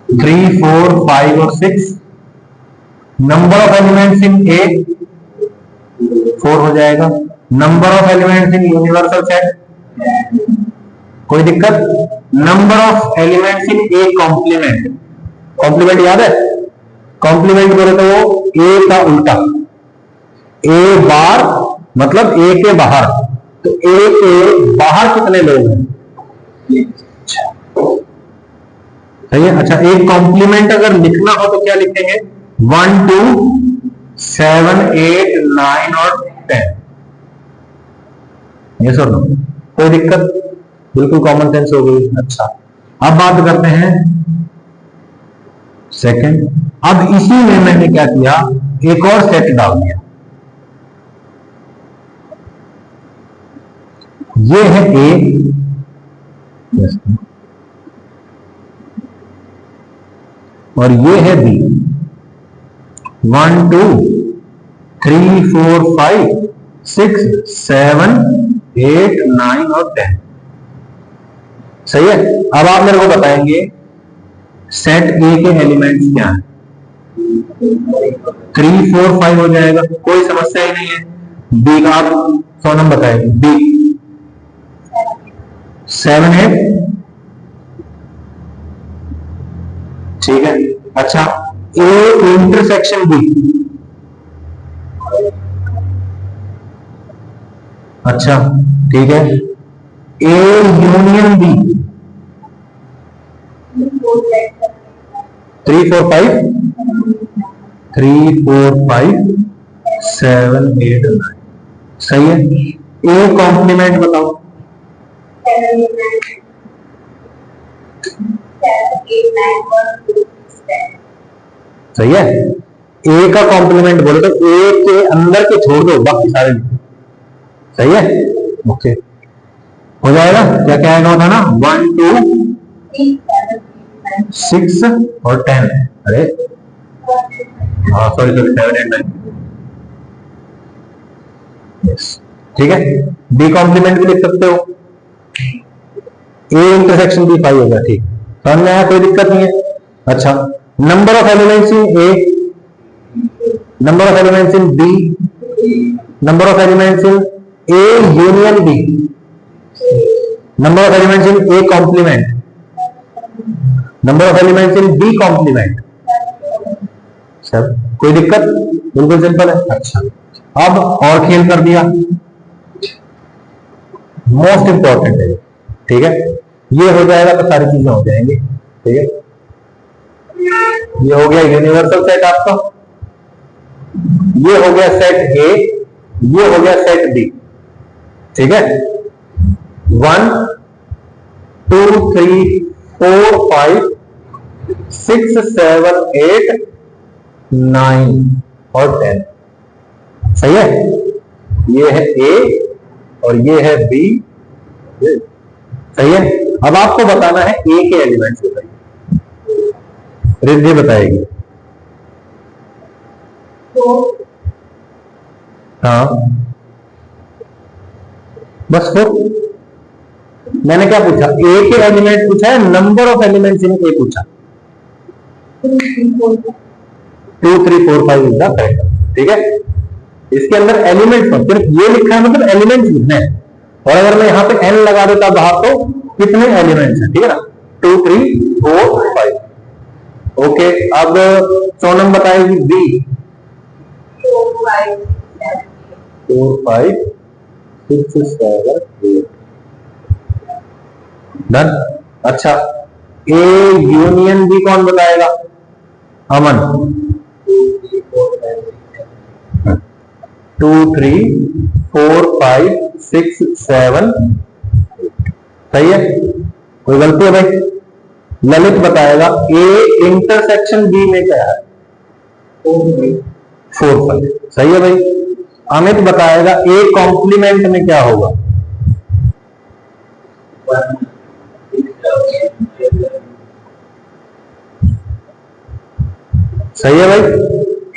3 4 5 और 6, number of elements in A 4 हो जाएगा, number of elements in universal set, कोई दिक्कत? Number of elements in A complement, complement याद है? कॉम्प्लीमेंट बोले तो वो ए का उल्टा, ए बार मतलब ए के बाहर, तो ए के बाहर कितने लोग हैं? सही है। अच्छा, एक कॉम्प्लीमेंट अगर लिखना हो तो क्या लिखेंगे? 1 2 7 8 9 और 10, ये सर नो, कोई दिक्कत? बिल्कुल कॉमन सेंस हो गई। अच्छा, अब बात करते हैं सेकंड। अब इसी में मैंने क्या किया, एक और सेट डाल दिया। ये है ए और ये है बी। 1 2 3 4 5 6 7 8 9 और 10, सही है। अब आप मेरे को बताएंगे सेट ए के एलिमेंट्स क्या है? 3 4 5 हो जाएगा, कोई समस्या ही नहीं है। बी का आप सोनम बताएंगे, बी 7 8, ठीक है। अच्छा, ए इंटरसेक्शन बी, अच्छा ठीक है। ए यूनियन बी 3 4 5 3 4 5 7 8 9, सही है। ए कॉम्प्लीमेंट बताओ। सही है। ए का कॉम्प्लीमेंट बोले तो ए के अंदर के छोड़ दो, बाकी सारे लिखो, सही है। ओके, हो जाएगा। क्या क्या आएगा होता ना, 1 2 6 और 10, अरे हाँ सॉरी 7 8 9, ठीक है। बी कॉम्प्लीमेंट भी लिख सकते हो, ए इंटरसेक्शन बी 5 होगा, ठीक, समझ में आया? कोई दिक्कत नहीं है। अच्छा, number of elements in A, number of elements in B, number of elements in A union B, number of elements in A complement, number of elements in B complement, सब कोई दिक्कत? बिल्कुल सिंपल है। अच्छा, अब और खेल कर दिया, मोस्ट इंपॉर्टेंट है, ठीक है। ये हो जाएगा तो सारी चीजें हो जाएंगी, ठीक है। ये हो गया यूनिवर्सल सेट आपका, ये हो गया सेट ए, ये हो गया सेट बी, ठीक है। 1 2 3 4 5 6 7 8 9 और 10, सही है। ये है ए और ये है बी, सही है। अब आपको बताना है ए के एलिमेंट्स बताइए, रिद्धि बताएगी। हाँ बस, फिर मैंने क्या पूछा? ए के एलिमेंट पूछा है, नंबर ऑफ एलिमेंट्स इन ए पूछा। 2 3 4 5 इज द करेक्ट, ठीक है। इसके अंदर एलिमेंट्स सिर्फ ये लिखा है, मतलब एलिमेंट्स लिखने हैं। और अगर मैं यहां पे एन लगा देता बाहर तो कितने एलिमेंट्स हैं, ठीक है ना? 2 3 4 5, ओके। अब सोनम बताएगी बी। 4 5 6 7 8, डन। अच्छा, ए यूनियन बी कौन बताएगा? अमन। 2 3 4 5 6 7, सही है। कोई गलती है भाई? ललित बताएगा ए इंटरसेक्शन बी में क्या है? 4 5, सही है भाई। अमित बताएगा ए कॉम्प्लीमेंट में क्या होगा? सही है भाई।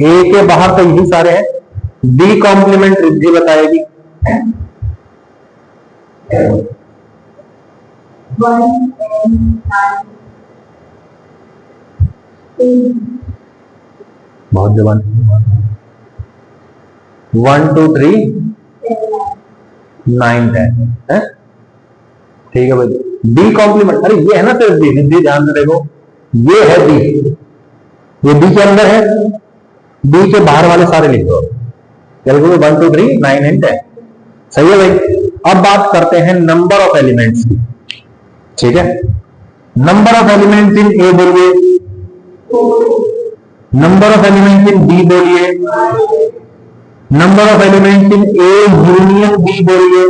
ए के बाहर तो यही सारे हैं। बी कॉम्प्लीमेंट रिद्धि बताएगी। बहुत जवान। 1 2 3 9 10 है। ठीक है भाई, बी कॉम्प्लीमेंट, अरे ये है ना सिर्फ बी, ध्यान से देखो, ये है बी, ये बी के अंदर है, बी के बाहर वाले सारे लिख दो, कैलकुलेट 1 2 3 9 एंड 10। सही है भाई। अब बात करते हैं नंबर ऑफ एलिमेंट्स की। ठीक है, number of elements in A बोलिए, number of elements in B बोलिए, number of elements in A union B बोलिए,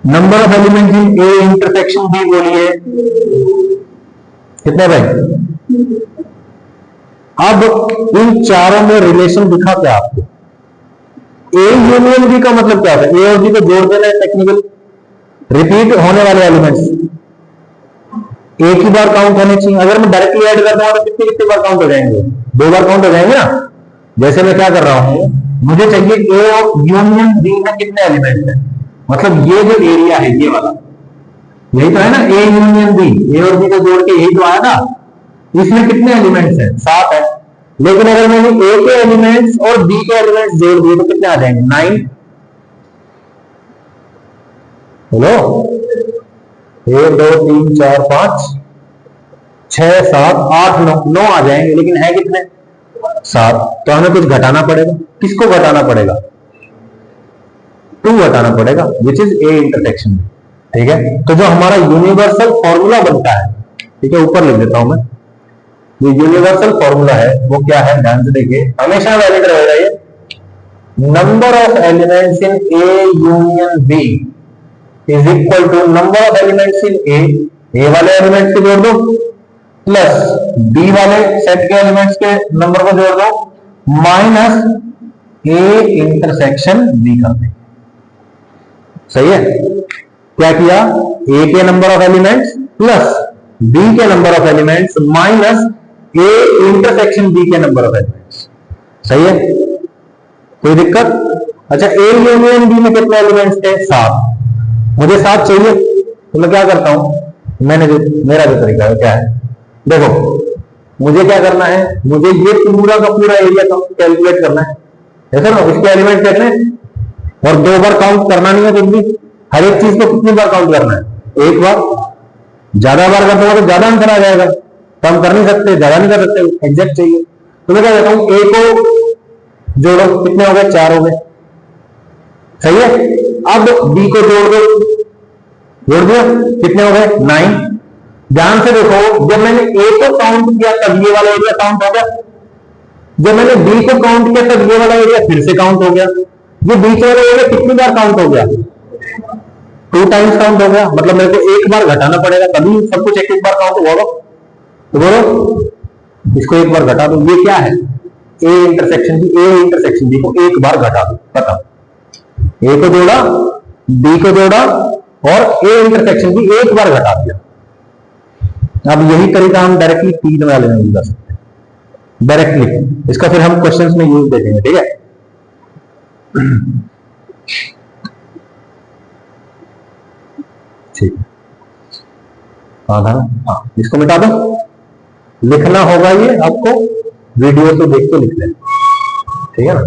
number of elements in A intersection B बोलिए। कितने भाई? अब इन चारों में रिलेशन दिखा क्या आपको? ए यूनियन बी का मतलब क्या होता है? ए और बी को जोड़ देना है टेक्निकली, रिपीट होने वाले एलिमेंट्स एक ही बार काउंट होने चाहिए। अगर मैं डायरेक्टली ऐड करता हूं तो कितने कितने बार काउंट हो जाएंगे? 2 बार काउंट हो जाएंगे ना। जैसे मैं क्या कर रहा हूं, मुझे चाहिए ए और यूनियन बी में कितने एलिमेंट्स हैं, मतलब ये जो एरिया है ये वाला, यही तो है ना ए यूनियन बी, ए और बी को जोड़ के यही तो आया था। इसमें कितने एलिमेंट्स हैं? 7 है। लेकिन अगर मैंने ए के एलिमेंट्स और बी के एलिमेंट्स जोड़ दिए तो कितने आ जाएंगे? 9। बोलो, 1 2 3 4 5 6 7 8 9 आ जाएंगे, लेकिन है कितने? 7। तो हमें कुछ घटाना पड़ेगा। किसको घटाना पड़ेगा? 2 घटाना पड़ेगा, विच इज ए इंटरसेक्शन। ठीक है, तो जो हमारा यूनिवर्सल फॉर्मूला बनता है, ठीक है, यूपर लिख देता हूं मैं, ये यूनिवर्सल फॉर्मूला है वो क्या है, ध्यान से देखिए, हमेशा वैलिड रहेगा ये। Number of elements in A union B is equal to number of elements in A वाले एलिमेंट्स को जोड़ दो प्लस बी वाले सेट के एलिमेंट्स के नंबर को जोड़ दो माइनस ए इंटरसेक्शन बी का। सही है? क्या किया? ए के number of elements plus B के number of elements minus A intersection B के नंबर ऑफ एलिमेंट्स। सही है? कोई दिक्कत? अच्छा, ए यूनियन बी में कितने एलिमेंट्स थे? 7। मुझे 7 चाहिए, तो मैं क्या करता हूं, मेरा जो तरीका है क्या है, देखो, मुझे क्या करना है, मुझे ये पूरा का पूरा एरिया कैलकुलेट करना है, ऐसा ना, इसके एलिमेंट कितने, और 2 बार काउंट करना नहीं है कुछ भी, हर एक चीज को कितनी बार काउंट करना है? 1 बार। ज्यादा बार कर दूंगा तो ज्यादा आंसर आ जाएगा, कम कर नहीं सकते, ज्यादा नहीं कर सकते, एग्जैक्ट चाहिए। तो मैं क्या कहता हूं, ए को जोड़ो, कितने हो गए? 4 हो गए। सही है? अब बी को जोड़ दो, जोड़ दिया, कितने हो गए? 9। ध्यान से देखो, जब मैंने ए को काउंट किया तब ये वाला एरिया काउंट हो गया, जब मैंने बी को काउंट किया तब ये वाला एरिया फिर से काउंट हो गया। ये बीच वाला एरिया कितनी बार काउंट हो गया? 2 टाइम्स काउंट हो गया। मतलब मेरे को 1 बार घटाना पड़ेगा, तभी सब कुछ एक बार काउंट होगा। तो बोलो, इसको 1 बार घटा दो। ये क्या है? A intersection B, A intersection B को 1 बार घटा दो, खत्म। ए को जोड़ा, बी को जोड़ा और ए इंटरसेक्शन बी 1 बार घटा दिया। अब यही तरीका हम डायरेक्टली 3 वाले में यूज कर सकते हैं, डायरेक्टली। इसका फिर हम क्वेश्चंस में यूज देखेंगे, ठीक है? ठीक, हाँ, इसको मिटा दो। लिखना होगा ये आपको, वीडियो तो देख के लिख लें, ठीक है ना?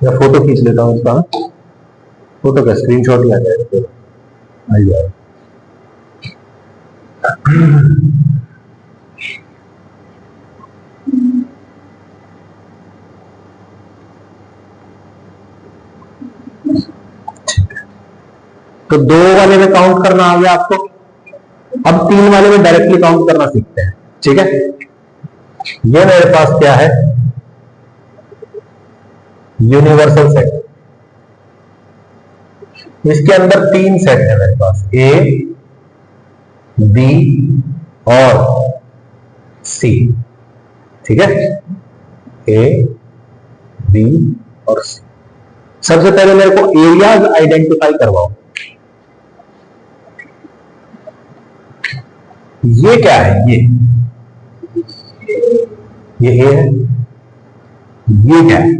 या फोटो खींच लेता हूं इसका, फोटो का स्क्रीनशॉट ही आ जाएगा, आ जाएगा। तो 2 वाले में काउंट करना आ गया आपको। अब 3 वाले में डायरेक्टली काउंट करना सीखते हैं, ठीक है? ये मेरे पास क्या है? Universal set. इसके अंदर 3 सेट है मेरे पास, ए, बी और सी, ठीक है? ए, बी और सी। सबसे पहले मेरे को एरियाज आइडेंटिफाई करवाओ। ये क्या है? ये ए है, ये क्या है,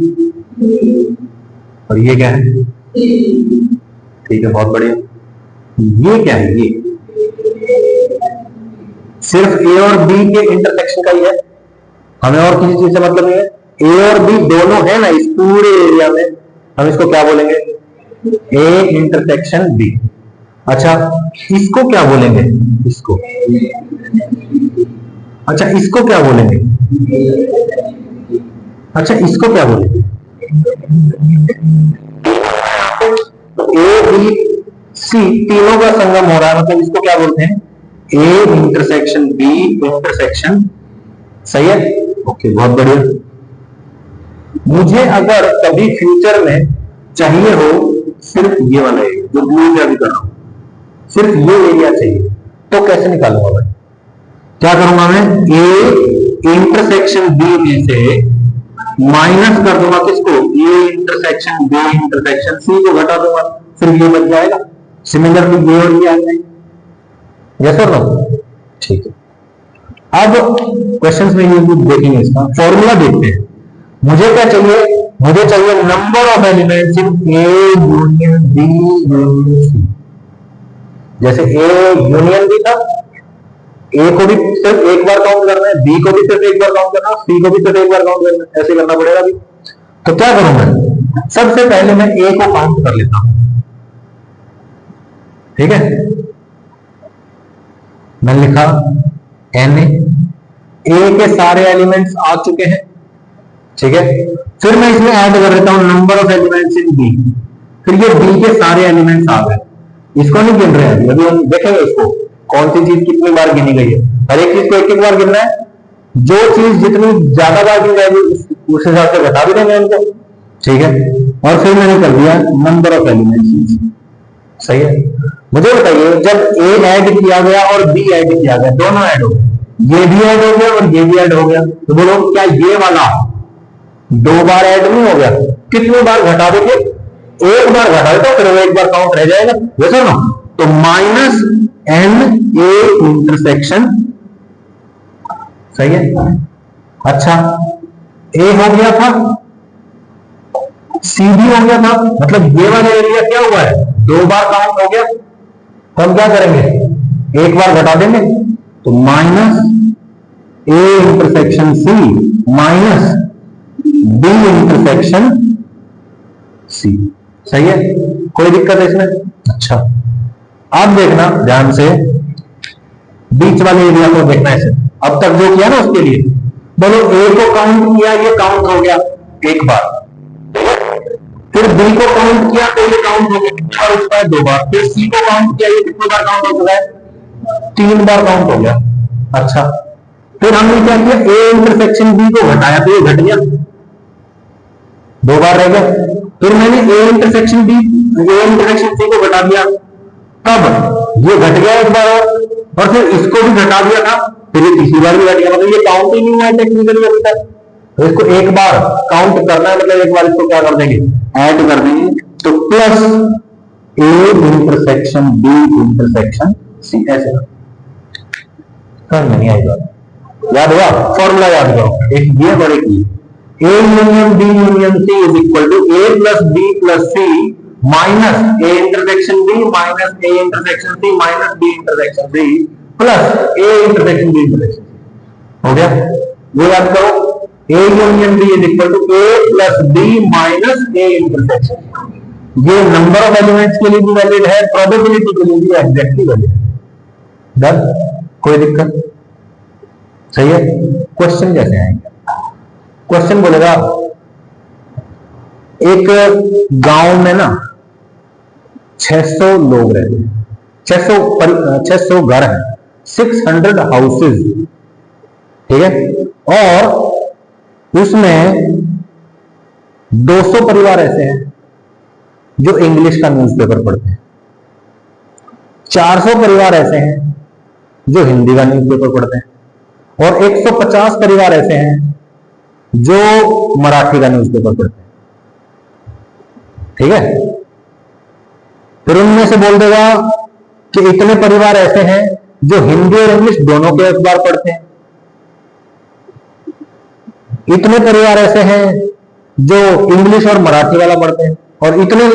और ये क्या है? ठीक है, बहुत बढ़िया। ये क्या है? ये सिर्फ ए और बी के इंटरसेक्शन का ही है, हमें और किसी चीज से मतलब नहीं है। ए और बी दोनों है ना इस पूरे एरिया में, हम इसको क्या बोलेंगे? A intersection B. अच्छा, इसको क्या बोलेंगे? इसको, अच्छा इसको क्या बोलेंगे? अच्छा इसको क्या बोलेंगे? ए बी सी तीनों का संगम हो रहा है, मतलब इसको क्या बोलते हैं? A intersection B intersection. सही है, ओके, बहुत बढ़िया। मुझे अगर कभी फ्यूचर में चाहिए हो सिर्फ ये वाला एरिया जो ब्लू में अभी कर रहा हूं, सिर्फ ये एरिया चाहिए, तो कैसे निकालूंगा मैं? क्या करूंगा मैं? ए इंटरसेक्शन बी में से माइनस कर दूंगा किसको? A intersection B intersection C को घटा दूंगा, सिर्फ ये बच जाएगा। सिमिलरली ये और ये आ जाएंगे। यस और नो? ठीक है। अब क्वेश्चंस में ये देखेंगे, इसका फॉर्मूला देखते हैं। मुझे क्या चाहिए? मुझे चाहिए number of elements in A union B union C. जैसे ए यूनियन बी था, ए को भी सिर्फ एक बार काउंट करना है, बी को भी सिर्फ एक बार काउंट करना है, सी को भी सिर्फ एक बार काउंट करना है, ऐसे करना पड़ेगा अभी। तो क्या करूं मैं? सबसे पहले मैं ए को काउंट कर लेता हूं, ठीक है? मैंने लिखा एन ए के सारे एलिमेंट्स आ चुके हैं, ठीक है? फिर मैं इसमें ऐड कर देता हूं number of elements in B, फिर ये बी के सारे एलिमेंट्स आ गए। इसको नहीं गिन रहे हैं अभी, हम देखेंगे इसको कौन सी चीज कितनी बार गिनी गई है। हर एक चीज को एक एक बार गिनना है, जो चीज जितनी ज्यादा बार गिनी जाएगी उस हिसाब से घटा भी देंगे इनको, ठीक है? और फिर मैंने कर दिया नंबर ऑफ एलिमेंट्स। सही है। मुझे बताइए, जब ए ऐड किया गया और बी ऐड किया गया, दोनों ऐड हो गए, ये भी ऐड हो गया और ये भी ऐड हो गया, तो बोलो क्या ये वाला दो बार ऐड नहीं हो गया? कितनी बार घटा देंगे? एक बार घटा दे तो फिर वो एक बार काउंट रह जाएगा, वैसे ना? तो माइनस एन ए इंटरसेक्शन। सही है। अच्छा, ए हो गया था, सी भी हो गया था, मतलब ये वाला एरिया क्या हुआ है? दो बार काउंट हो गया। तो हम क्या करेंगे? एक बार घटा देंगे, तो minus A intersection C minus B intersection C. सही है, कोई दिक्कत है इसमें? अच्छा, अब देखना ध्यान से, बीच वाले एरिया को देखना है। अब तक जो किया ना उसके लिए, बोलो ए को काउंट किया, ये काउंट हो गया एक बार, फिर बी को काउंट किया तो ये काउंट हो गया और उसका दो बार, फिर सी को काउंट किया, ये कितनी बार काउंट हो चुका है? तीन बार काउंट हो गया। अच्छा, फिर हमने क्या किया? ए इंटरसेक्शन बी को घटाया तो ये घट गया, दो बार रह गया। फिर मैंने A intersection B A intersection C को घटा दिया, तब ये घट गया एक बार और फिर इसको भी घटा दिया था, फिर ये तीसरी बार भी घट गया, मतलब ये काउंट ही नहीं हुआ है टेक्निकली अभी तक। तो इसको एक बार काउंट करना है, मतलब एक बार इसको क्या कर देंगे? ऐड कर देंगे, तो plus A intersection B intersection C, ऐसे समझ में नहीं आई बात? याद हुआ? फॉर्मूला याद करो, एक ये और एक ये। A union B union C is equal to A plus B plus C minus A intersection B minus A intersection C minus B intersection C plus A intersection B intersection C. हो गया? वो याद करो, A union B is equal to A plus B minus A intersection. ये number of elements के लिए भी valid है, प्रोबेबिलिटी के लिए भी एग्जैक्टली वैलिड है। डन? कोई दिक्कत? सही है। क्वेश्चन कैसे आएंगे? क्वेश्चन बोलेगा, एक गांव में ना 600 लोग रहते हैं, 600 घर हैं, 600 हाउसेज, ठीक है? और उसमें 200 परिवार ऐसे हैं जो इंग्लिश का न्यूज़पेपर पढ़ते हैं, 400 परिवार ऐसे हैं जो हिंदी का न्यूज़पेपर पढ़ते हैं, और 150 परिवार ऐसे हैं जो मराठी का न्यूज़पेपर पढ़ते हैं, ठीक है? फिर उनमें से बोल देगा कि इतने परिवार ऐसे हैं जो हिंदी और इंग्लिश दोनों के अखबार पढ़ते हैं, इतने परिवार ऐसे हैं जो इंग्लिश और मराठी वाला पढ़ते हैं, और इतने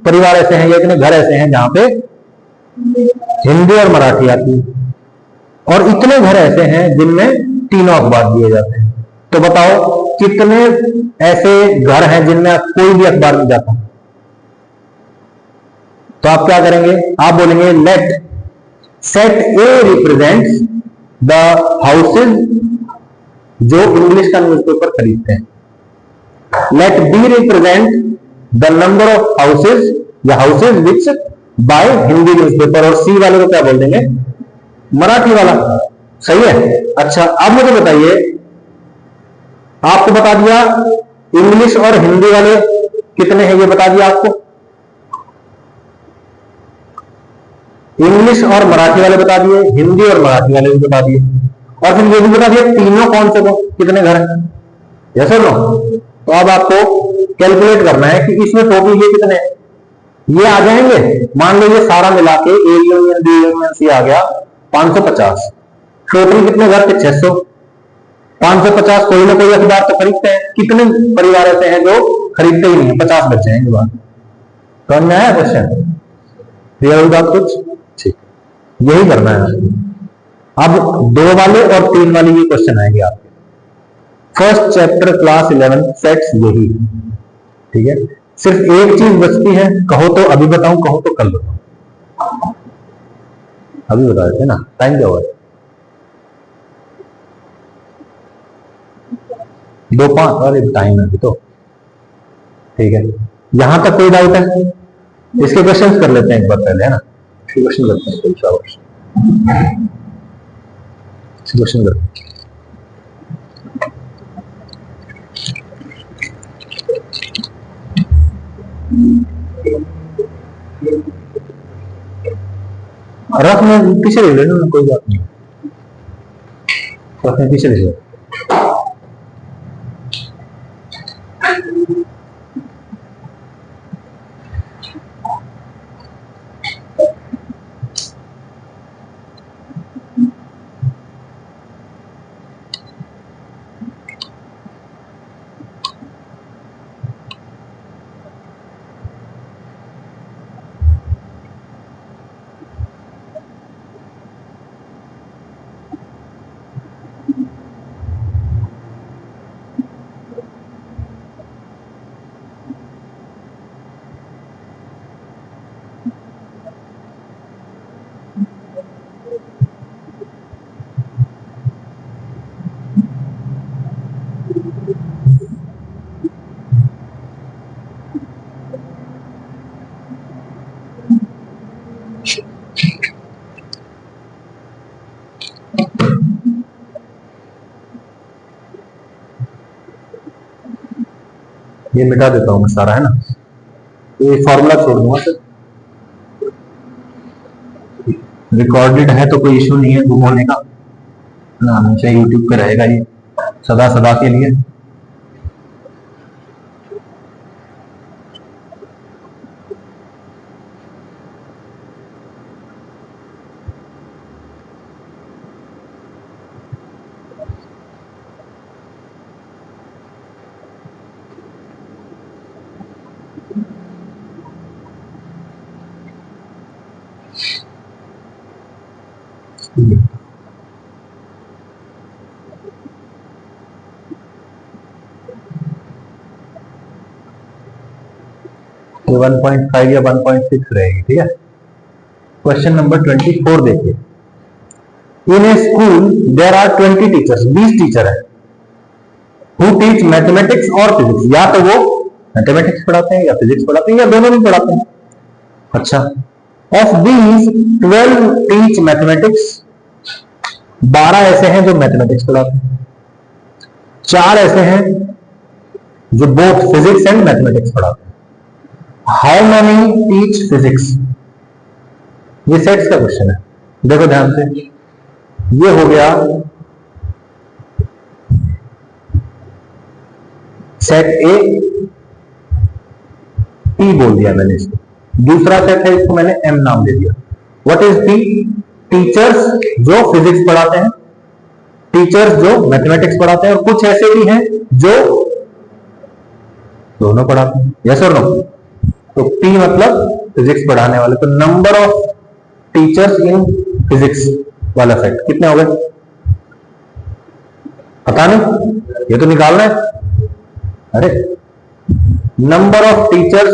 परिवार ऐसे हैं या इतने घर ऐसे हैं जहां पे हिंदी और मराठी आती है, और इतने घर ऐसे हैं जिनमें तीनों अखबार दिए जाते हैं। तो बताओ कितने ऐसे घर हैं जिनमें कोई भी अखबार नहीं जाता? तो आप क्या करेंगे, आप बोलेंगे let set A represents the houses जो इंग्लिश का न्यूज़पेपर खरीदते हैं, let B represent the number of houses या houses which buy Hindi newspaper, और सी वाले को क्या बोल देंगे, मराठी वाला। सही है। अच्छा अब मुझे बताइए, आपको बता दिया इंग्लिश और हिंदी वाले कितने हैं, ये बता दिया आपको, इंग्लिश और मराठी वाले बता दिए, हिंदी और मराठी वाले भी बता दिए, और फिर ये भी बता दिया तीनों कौन से को कितने घर हैं। यस और नो? तो अब आपको कैलकुलेट करना है कि इसमें टोटल ये कितने हैं, ये आ जाएंगे। मान लो ये सारा मिला के A union B union C आ गया 550, टोटल कितने घर थे, 600। 550 कोई ना कोई अखबार तो खरीदते हैं, कितने परिवार ऐसे हैं जो खरीदते ही नहीं है, 50 बच्चे हैं। बात समझ में आया क्वेश्चन? क्लियर हुई बात कुछ? ठीक, यही करना है आपको। अब 2 वाले और 3 वाले ये क्वेश्चन आएंगे आपके फर्स्ट चैप्टर क्लास 11 सेट्स, यही। ठीक है, सिर्फ एक चीज बचती है, कहो तो अभी बताऊं, कहो तो कल बताऊं। अभी बता देते ना, टाइम क्या हुआ है? 2:05, अरे टाइम है अभी तो। ठीक है, यहां तक कोई डाउट है? इसके क्वेश्चन कर लेते हैं एक बार पहले, है ना? क्वेश्चन करते हैं, कोई शाबाश क्वेश्चन करते हैं। रफ में पीछे ले लेना, कोई बात नहीं, रफ में पीछे ले लेना। ये मिटा देता हूं मैं सारा, है ना? ये फॉर्मूला छोड़ दूंगा सर, रिकॉर्डेड है तो कोई इशू नहीं है गुम होने का ना, हमेशा यूट्यूब पे रहेगा ये सदा सदा के लिए। ये 1.5 या 1.6 रहेगी। ठीक है, क्वेश्चन नंबर 24 देखिए, in a school there are 20 teachers, 20 teacher है हु टीच मैथमेटिक्स और फिजिक्स, या तो वो मैथमेटिक्स पढ़ाते हैं या फिजिक्स पढ़ाते हैं या दोनों भी पढ़ाते हैं। अच्छा, ऑफ दीज 12 टीच मैथमेटिक्स, 12 ऐसे हैं जो मैथमेटिक्स पढ़ाते हैं, 4 ऐसे हैं जो बोथ फिजिक्स एंड मैथमेटिक्स पढ़ाते हैं। How many teach physics? ये सेट्स का क्वेश्चन है, देखो ध्यान से। ये हो गया सेट ए, टी बोल दिया मैंने इसको। दूसरा सेट है, इसको मैंने एम नाम दे दिया। What is T? टीचर्स जो फिजिक्स पढ़ाते हैं, टीचर्स जो मैथमेटिक्स पढ़ाते हैं, और कुछ ऐसे भी हैं जो दोनों पढ़ाते हैं। यस और नो? तो P मतलब फिजिक्स पढ़ाने वाले। तो number of teachers in physics वाला सेट कितने हो गए? पता नहीं, ये तो निकालना है। अरे number of teachers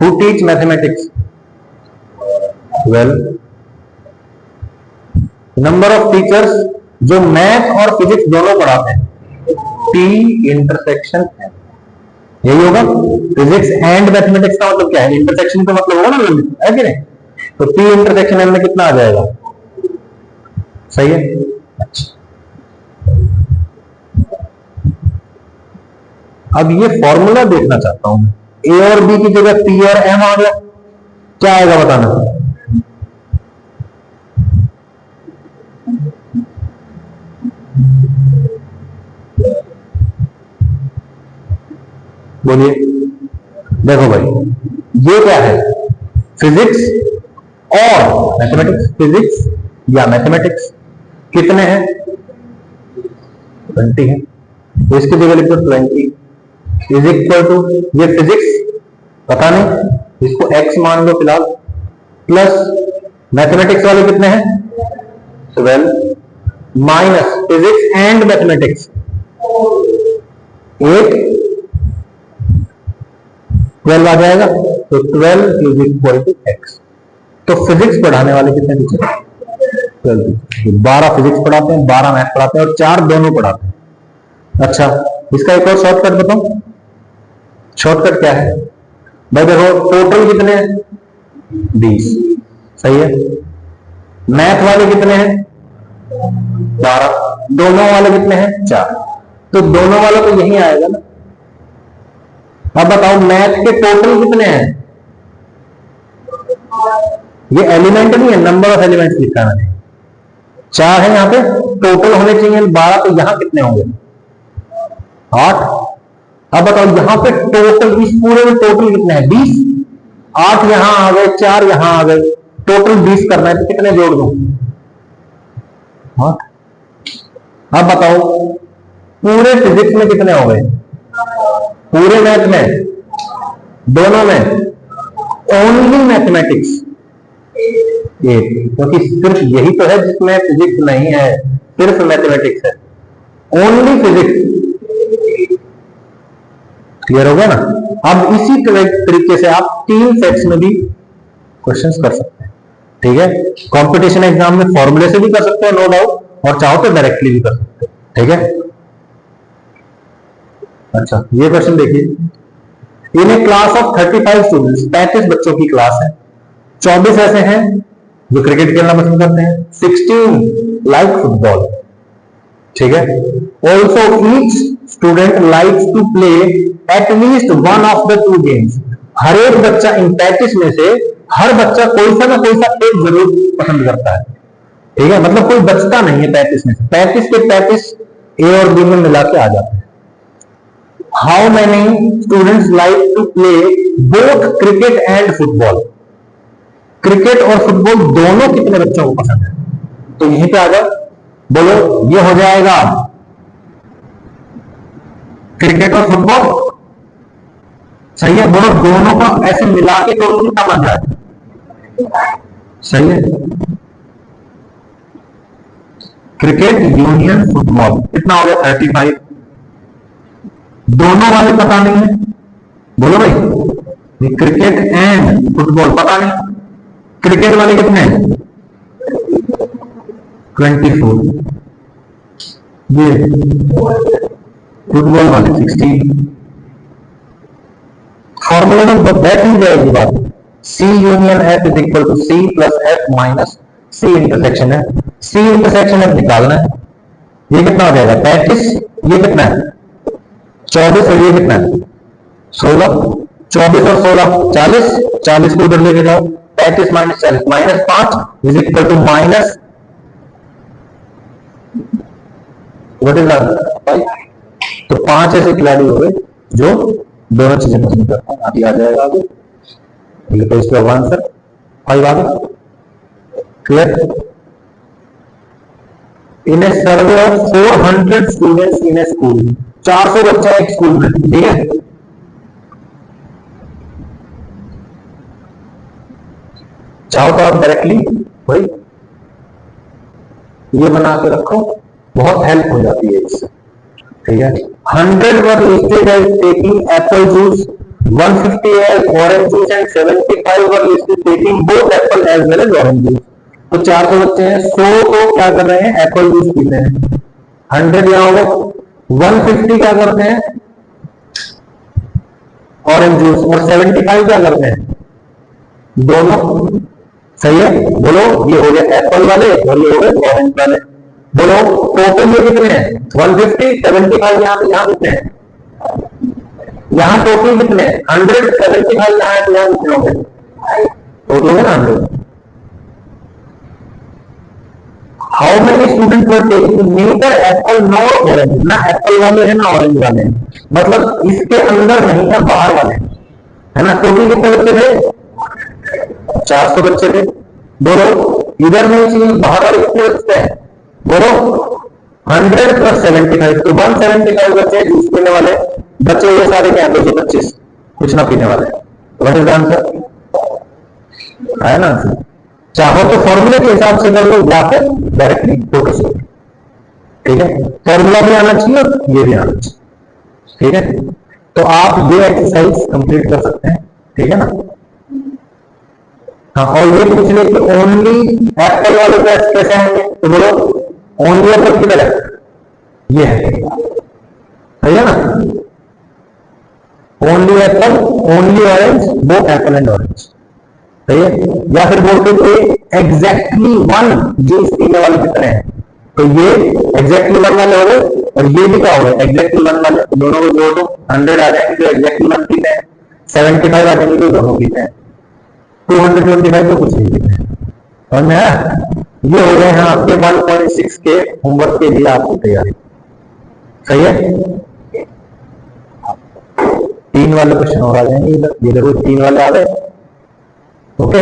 who teach mathematics 12। Number of teachers जो मैथ और फिजिक्स दोनों पढ़ाते हैं, P इंटरसेक्शन है, यही होगा। फिजिक्स एंड मैथमेटिक्स का मतलब क्या है? इंटरसेक्शन का मतलब होगा ना, है कि नहीं? तो P इंटरसेक्शन एम में कितना आ जाएगा? सही है। अच्छा, अब ये फॉर्मूला देखना चाहता हूं मैं। ए और बी की जगह P और M आ गया, क्या आएगा बताना? बोलिए। देखो भाई, ये क्या है? फिजिक्स और मैथमेटिक्स। फिजिक्स या मैथमेटिक्स कितने हैं? 20 है, तो इसकी जगह लिख दो 20 इज इक्वल टू, ये फिजिक्स पता नहीं, इसको x मान लो फिलहाल, प्लस मैथमेटिक्स वाले कितने हैं? 12 माइनस फिजिक्स एंड मैथमेटिक्स 8, 12 आ जाएगा, तो 12 इज इक्वल टू x। तो फिजिक्स पढ़ाने वाले कितने टीचर? 12। 12 फिजिक्स पढ़ाते हैं, 12 मैथ पढ़ाते हैं और 4 दोनों पढ़ाते हैं। अच्छा, इसका एक और शॉर्टकट बताओ। शॉर्टकट क्या है भाई? देखो टोटल कितने हैं? 20, सही है। मैथ वाले कितने हैं? 12। दोनों वाले कितने हैं? 4। तो दोनों वाला तो यही आएगा ना। अब बताओ मैथ के टोटल कितने हैं? ये एलिमेंट नहीं है, नंबर ऑफ एलिमेंट्स लिखा है, 4 है यहाँ पे, टोटल होने चाहिए 12, तो यहां कितने होंगे? 8। अब बताओ यहां पे टोटल, इस पूरे में टोटल कितने हैं? 20। 8 यहां आ गए, 4 यहां आ गए, टोटल 20 करना है, तो कितने जोड़ दूं? 8। अब बताओ पूरे फिजिक्स में कितने हो गए? पूरे मैथ में, दोनों में, ओनली मैथमेटिक्स 8, क्योंकि सिर्फ यही तो है जिसमें फिजिक्स नहीं है, सिर्फ मैथमेटिक्स है, ओनली फिजिक्स। क्लियर हो गया ना? अब इसी तरीके से आप 3 सेट्स में भी क्वेश्चंस कर सकते हैं, ठीक है। कंपटीशन एग्जाम में फॉर्मूले से भी कर सकते हैं, नो डाउट, और चाहो तो डायरेक्टली भी कर सकते हैं, ठीक है। अच्छा, ये क्वेश्चन देखिए। In A class of 35 students, 35 बच्चों की क्लास है, 24 ऐसे हैं जो क्रिकेट खेलना पसंद करते हैं, 16 लाइक फुटबॉल, ठीक है। Also each student likes to play at least one of the 2 games. हर एक बच्चा इन 35 में से, हर बच्चा कोई सा ना कोई सा खेल जरूर पसंद करता है, ठीक है। मतलब कोई बचता नहीं है 35 में से, 35 के 35 ए और बी में मिला के आ जाते हैं। How many students like to play both cricket and football. Cricket और फुटबॉल दोनों कितने बच्चों को पसंद है? तो यहीं पे आ जाओ, बोलो। ये हो जाएगा क्रिकेट और फुटबॉल, सही है। बोलो दोनों को ऐसे मिला के करो, कितना बन जाए? सही है। क्रिकेट यूनियन फुटबॉल कितना हो गया? 35। दोनों वाले पता नहीं है, बोलो भाई। क्रिकेट एंड फुटबॉल पता नहीं। क्रिकेट वाले कितने हैं? 24। ये फुटबॉल वाले 16। फॉर्मूला में बैठ ही जाएगी बात। C union F is equal to C plus F minus C intersection है। सी इंटरसेक्शन एफ निकालना है। ये कितना हो जाएगा? 35। ये कितना है? 24। और ये कितना है? 16। 24 और 16 40। 40 को उधर लेके जाओ, 35 minus 40 minus 5 is equal to minus, what is that? तो 5 ऐसे खिलाड़ी हो गए जो दोनों चीजें पसंद करते हैं। आगे आ जाएगा, आगे तो इसका आंसर 5 आ गया। Clear? In A survey of 400 students in a school, 400 बच्चा एक स्कूल में, ठीक है। चाहो तो आप डायरेक्टली भाई ये बना के रखो, बहुत हेल्प हो जाती है इससे। ठीक है। 100 were listed as taking apple juice, 150 as orange juice and 75 were listed taking both apple as well as orange juice. तो 400 बच्चे हैं, 100 तो क्या कर रहे हैं, एप्पल जूस पीते हैं, 100 यहाँ होगा, 150 क्या करते हैं, ऑरेंज जूस, और 75 क्या करते हैं, दोनों। सही है, बोलो ये हो गया एप्पल वाले और ये हो गए ऑरेंज वाले। बोलो टोटल ये कितने हैं, 150, 75 यहाँ कितने हैं, यहाँ टोटल कितने हैं, 100, 75 यहाँ कितने होंगे, टोटल है ना 100। How many student were taking neither Apple nor orange, ना एप्पल वाले हैं ना ऑरेंज वाले हैं, मतलब इसके अंदर नहीं है, बाहर वाले है ना। टोटल कितने बच्चे थे, 400 बच्चे थे। बोलो इधर नहीं चाहिए, बाहर वाले कितने बच्चे हैं, बोलो 100 प्लस 75, तो 175 बच्चे जूस पीने वाले, बच्चे ये सारे क्या है, 25 कुछ ना पीने वाले। व्हाट इज द आंसर, है ना। चाहो तो फॉर्मूले के हिसाब से कर लो या फिर डायरेक्टली टोटल से, ठीक है। फॉर्मूला भी आना चाहिए और ये भी आना चाहिए, ठीक है। तो आप ये एक्सरसाइज कंप्लीट कर सकते हैं, ठीक है ना। हाँ, और ये पूछ ले कि ओनली एप्पल वाले टेस्ट कैसे आएंगे, तो बोलो ओनली एप्पल किधर है, ये है, सही है ना। Only Apple, only orange, both Apple and orange, सही है। या फिर बोलते थे एग्जैक्टली वन जूस पीने वाले कितने हैं, तो ये एग्जैक्टली वन वाले हो गए और ये भी क्या हो गए एग्जैक्टली वन वाले, दोनों को जोड़ दो, 100 आ जाएंगे तो एग्जैक्टली वन पीते हैं, 75 आ जाएंगे तो दोनों पीते हैं, 225 तो कुछ नहीं पीते हैं। और मैं ये हो गए हैं आपके 1.6 के होमवर्क के लिए आपकी तैयारी, सही है। 3 वाले क्वेश्चन और आ जाएंगे इधर, ये देखो 3 वाले आ गए, ओके।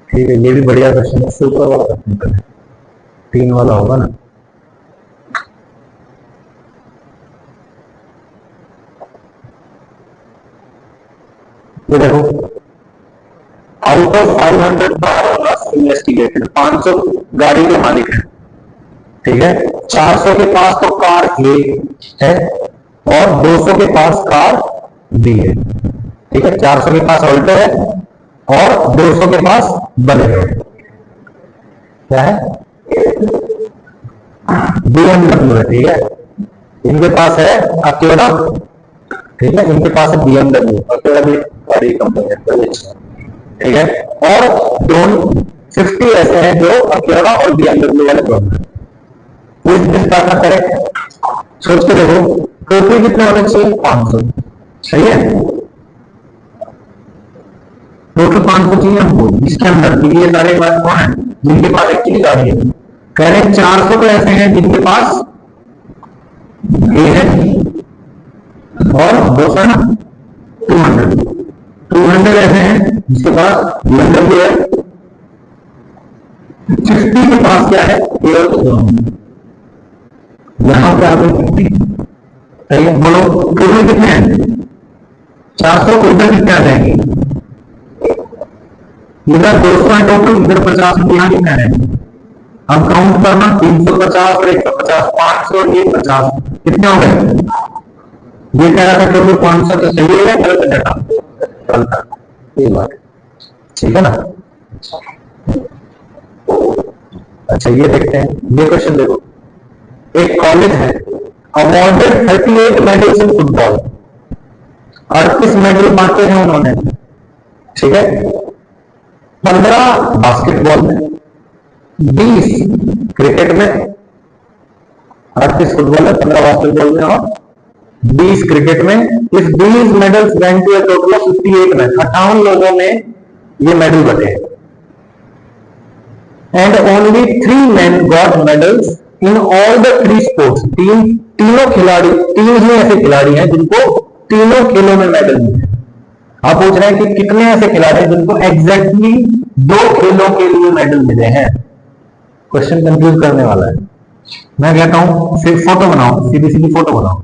ठीक है, ये भी बढ़िया क्वेश्चन है, सुपर वाला क्वेश्चन है, 3 वाला होगा ना। ये देखो आउट ऑफ 500 कार इन्वेस्टिगेटेड, 500 गाड़ी के मालिक है, ठीक है। 400 के पास तो कार ए है और 200 के पास कार बी है, ठीक है। 400 के पास ऑल्टो है और 200 के पास बलेनो है, क्या है, BMW है, ठीक है। इनके पास है अकेला, ठीक है, इनके पास है BMW, अकेला भी बड़ी कंपनी है, ठीक है। और दोनों 50 ऐसे हैं जो अकेला और BMW वाले दोनों, कुछ डिस्कस करें, सोच के देखो टोटल कितने होने चाहिए, 500, सही है। टोटल 500 चाहिए हमको, इसके अंदर ये सारे बात कौन है जिनके पास एक्चुअली गाड़ी है, कह रहे 400 तो ऐसे हैं जिनके पास ए है और 200 ना 200 ऐसे हैं जिसके पास BMW है, 60 के पास क्या है केवल दोनों, यहां पे आप 50, सही है। बोलो टोटल कितने हैं, 400, उधर कितने आ जाएंगे, इधर 200 है टोटल, इधर 50, यहाँ कितने हैं, हम काउंट करना 350 और 150, 500 और 50 कितने हो गए, ये कह रहा था टोटल 500, तो सही है गलत डाटा, गलत, ये बात ठीक है ना। अच्छा ये देखते हैं, ये क्वेश्चन देखो, एक कॉलेज है, awarded 38 medals in football, 38 medal बांटे हैं उन्होंने, ठीक है। 15 बास्केटबॉल में, 20 क्रिकेट में, 38 फुटबॉल है, 15 बास्केटबॉल में और 20 क्रिकेट में। इस 20 medals went to a total of 58 men, 58 लोगों में ये मेडल बटे, and only 3 men got medals in all the 3 sports, तीनों खिलाड़ी, 3 ही ऐसे खिलाड़ी हैं जिनको तीनों खेलों में मेडल मिले। आप पूछ रहे हैं कि कितने ऐसे खिलाड़ी हैं जिनको एग्जैक्टली 2 खेलों के लिए मेडल मिले हैं। क्वेश्चन कंफ्यूज करने वाला है, मैं कहता हूं सिर्फ फोटो बनाओ, सीधी सीधी फोटो बनाओ,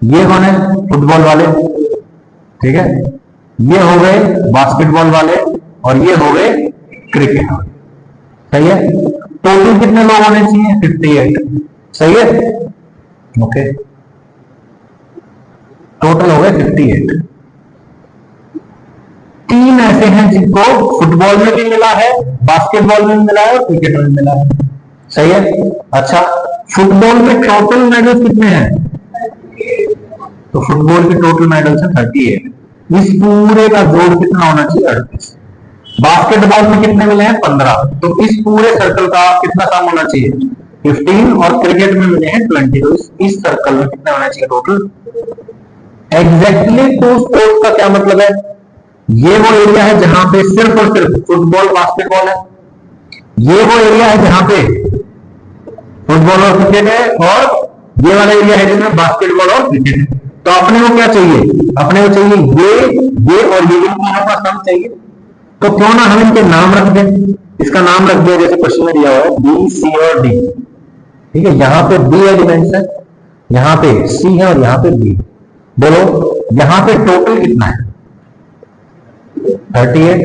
ये कौन है? फुटबॉल वाले, ठीक है। ये हो गए बास्केटबॉल वाले और ये हो गए क्रिकेट वाले, सही है। टोटल कितने लोग होने चाहिए? 58, सही है, ओके। टोटल हो गए 58। तीन ऐसे हैं जिनको फुटबॉल में भी मिला है, बास्केटबॉल में भी मिला है और क्रिकेट में भी मिला है, सही है। अच्छा, फुटबॉल में टोटल मेडल्स कितने हैं? तो फुटबॉल के टोटल मेडल्स है 38। इस पूरे का जोड़ कितना होना चाहिए? 38। बास्केटबॉल में कितने मिले हैं? 15। तो इस पूरे सर्कल का कितना सम होना चाहिए? 15। और क्रिकेट में मिले हैं 20। तो इस सर्कल में कितना होना चाहिए टोटल? एग्जैक्टली टू स्पोर्ट्स का क्या मतलब है? ये वो एरिया है जहां पे सिर्फ और सिर्फ फुटबॉल बास्केटबॉल है, ये वो एरिया है जहां पे फुटबॉल और क्रिकेट है, और ये वाला एरिया है जिसमें बास्केटबॉल और क्रिकेट है। तो अपने को क्या चाहिए? अपने को चाहिए ये और ये दोनों का सम चाहिए। तो क्यों ना हम इनके नाम रख दें, इसका नाम रख दें जैसे क्वेश्चन में दिया हुआ है बी, सी और डी, ठीक है। यहां पे बी एलिमेंट्स है, यहां पे सी है और यहां पे बी। बोलो यहां पे टोटल कितना है? 38।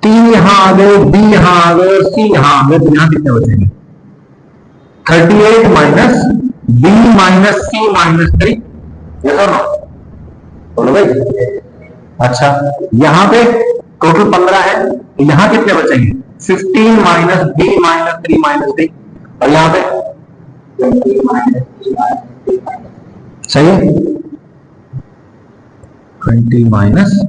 तीन यहां आ गए, बी यहां आ गए और सी यहां आ गए, तो यहां कितने बचेंगे? 38 minus B minus C minus 3, ये दोनों बोलो भाई। अच्छा, यहां पे टोटल 15 है, तो यहां कितने बचेंगे? 15 माइनस बी माइनस 3 माइनस 3, और यहां पे सही है 20 minus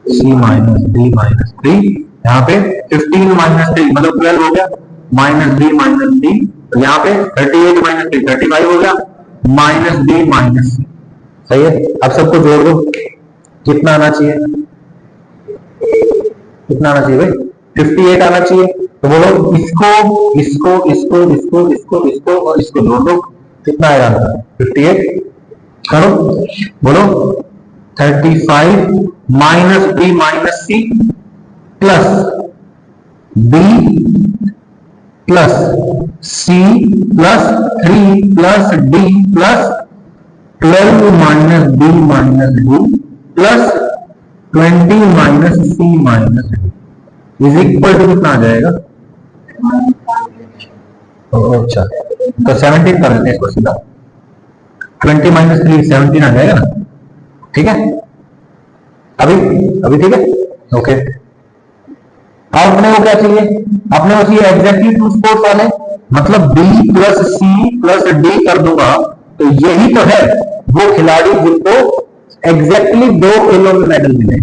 C minus D minus 3, यहाँ पे 15 माइनस 3 मतलब 12 हो गया, माइनस बी माइनस डी, तो यहाँ पे 38 माइनस 3 35 हो गया, माइनस बी माइनस सी, सही है। अब सबको जोड़ दो, कितना आना चाहिए? कितना आना चाहिए भाई? 58 आना चाहिए। तो बोलो इसको इसको इसको इसको इसको इसको और इसको जोड़ दो, कितना आएगा? 58 करो, बोलो 35 minus B minus C plus B plus C plus 3 plus D plus 12 minus B minus D plus 20 minus C minus D is equal to कितना आ जाएगा? अच्छा, तो 17 कर लेते हैं इसको सीधा। 20 माइनस 3 17 आ जाएगा ना, ठीक है। अभी अभी ठीक है, ओके। अब अपने को क्या चाहिए? अपने को चाहिए एग्जैक्टली टू स्पोर्ट्स वाले, मतलब B plus C plus D कर दूंगा, तो यही तो है वो खिलाड़ी जिनको एग्जैक्टली 2 खेलों में मेडल मिले।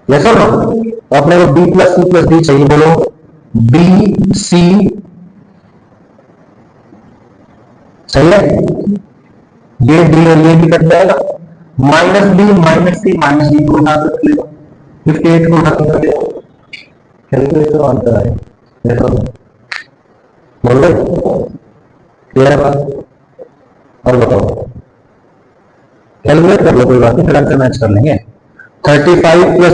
यस और नो? तो अपने को B plus C plus D चाहिए, बोलो बी सी, सही है। ये डी और ये भी कट जाएगा, minus B minus C minus D को उठा कर लेगा, 58 को उठा कर लेगा, कैलकुलेटर ऑन कराए, देखो बोल रहे क्लियर है बात? और बताओ, कैलकुलेट कर लो, कोई बात नहीं, फिर आंसर मैच कर लेंगे। 35 प्लस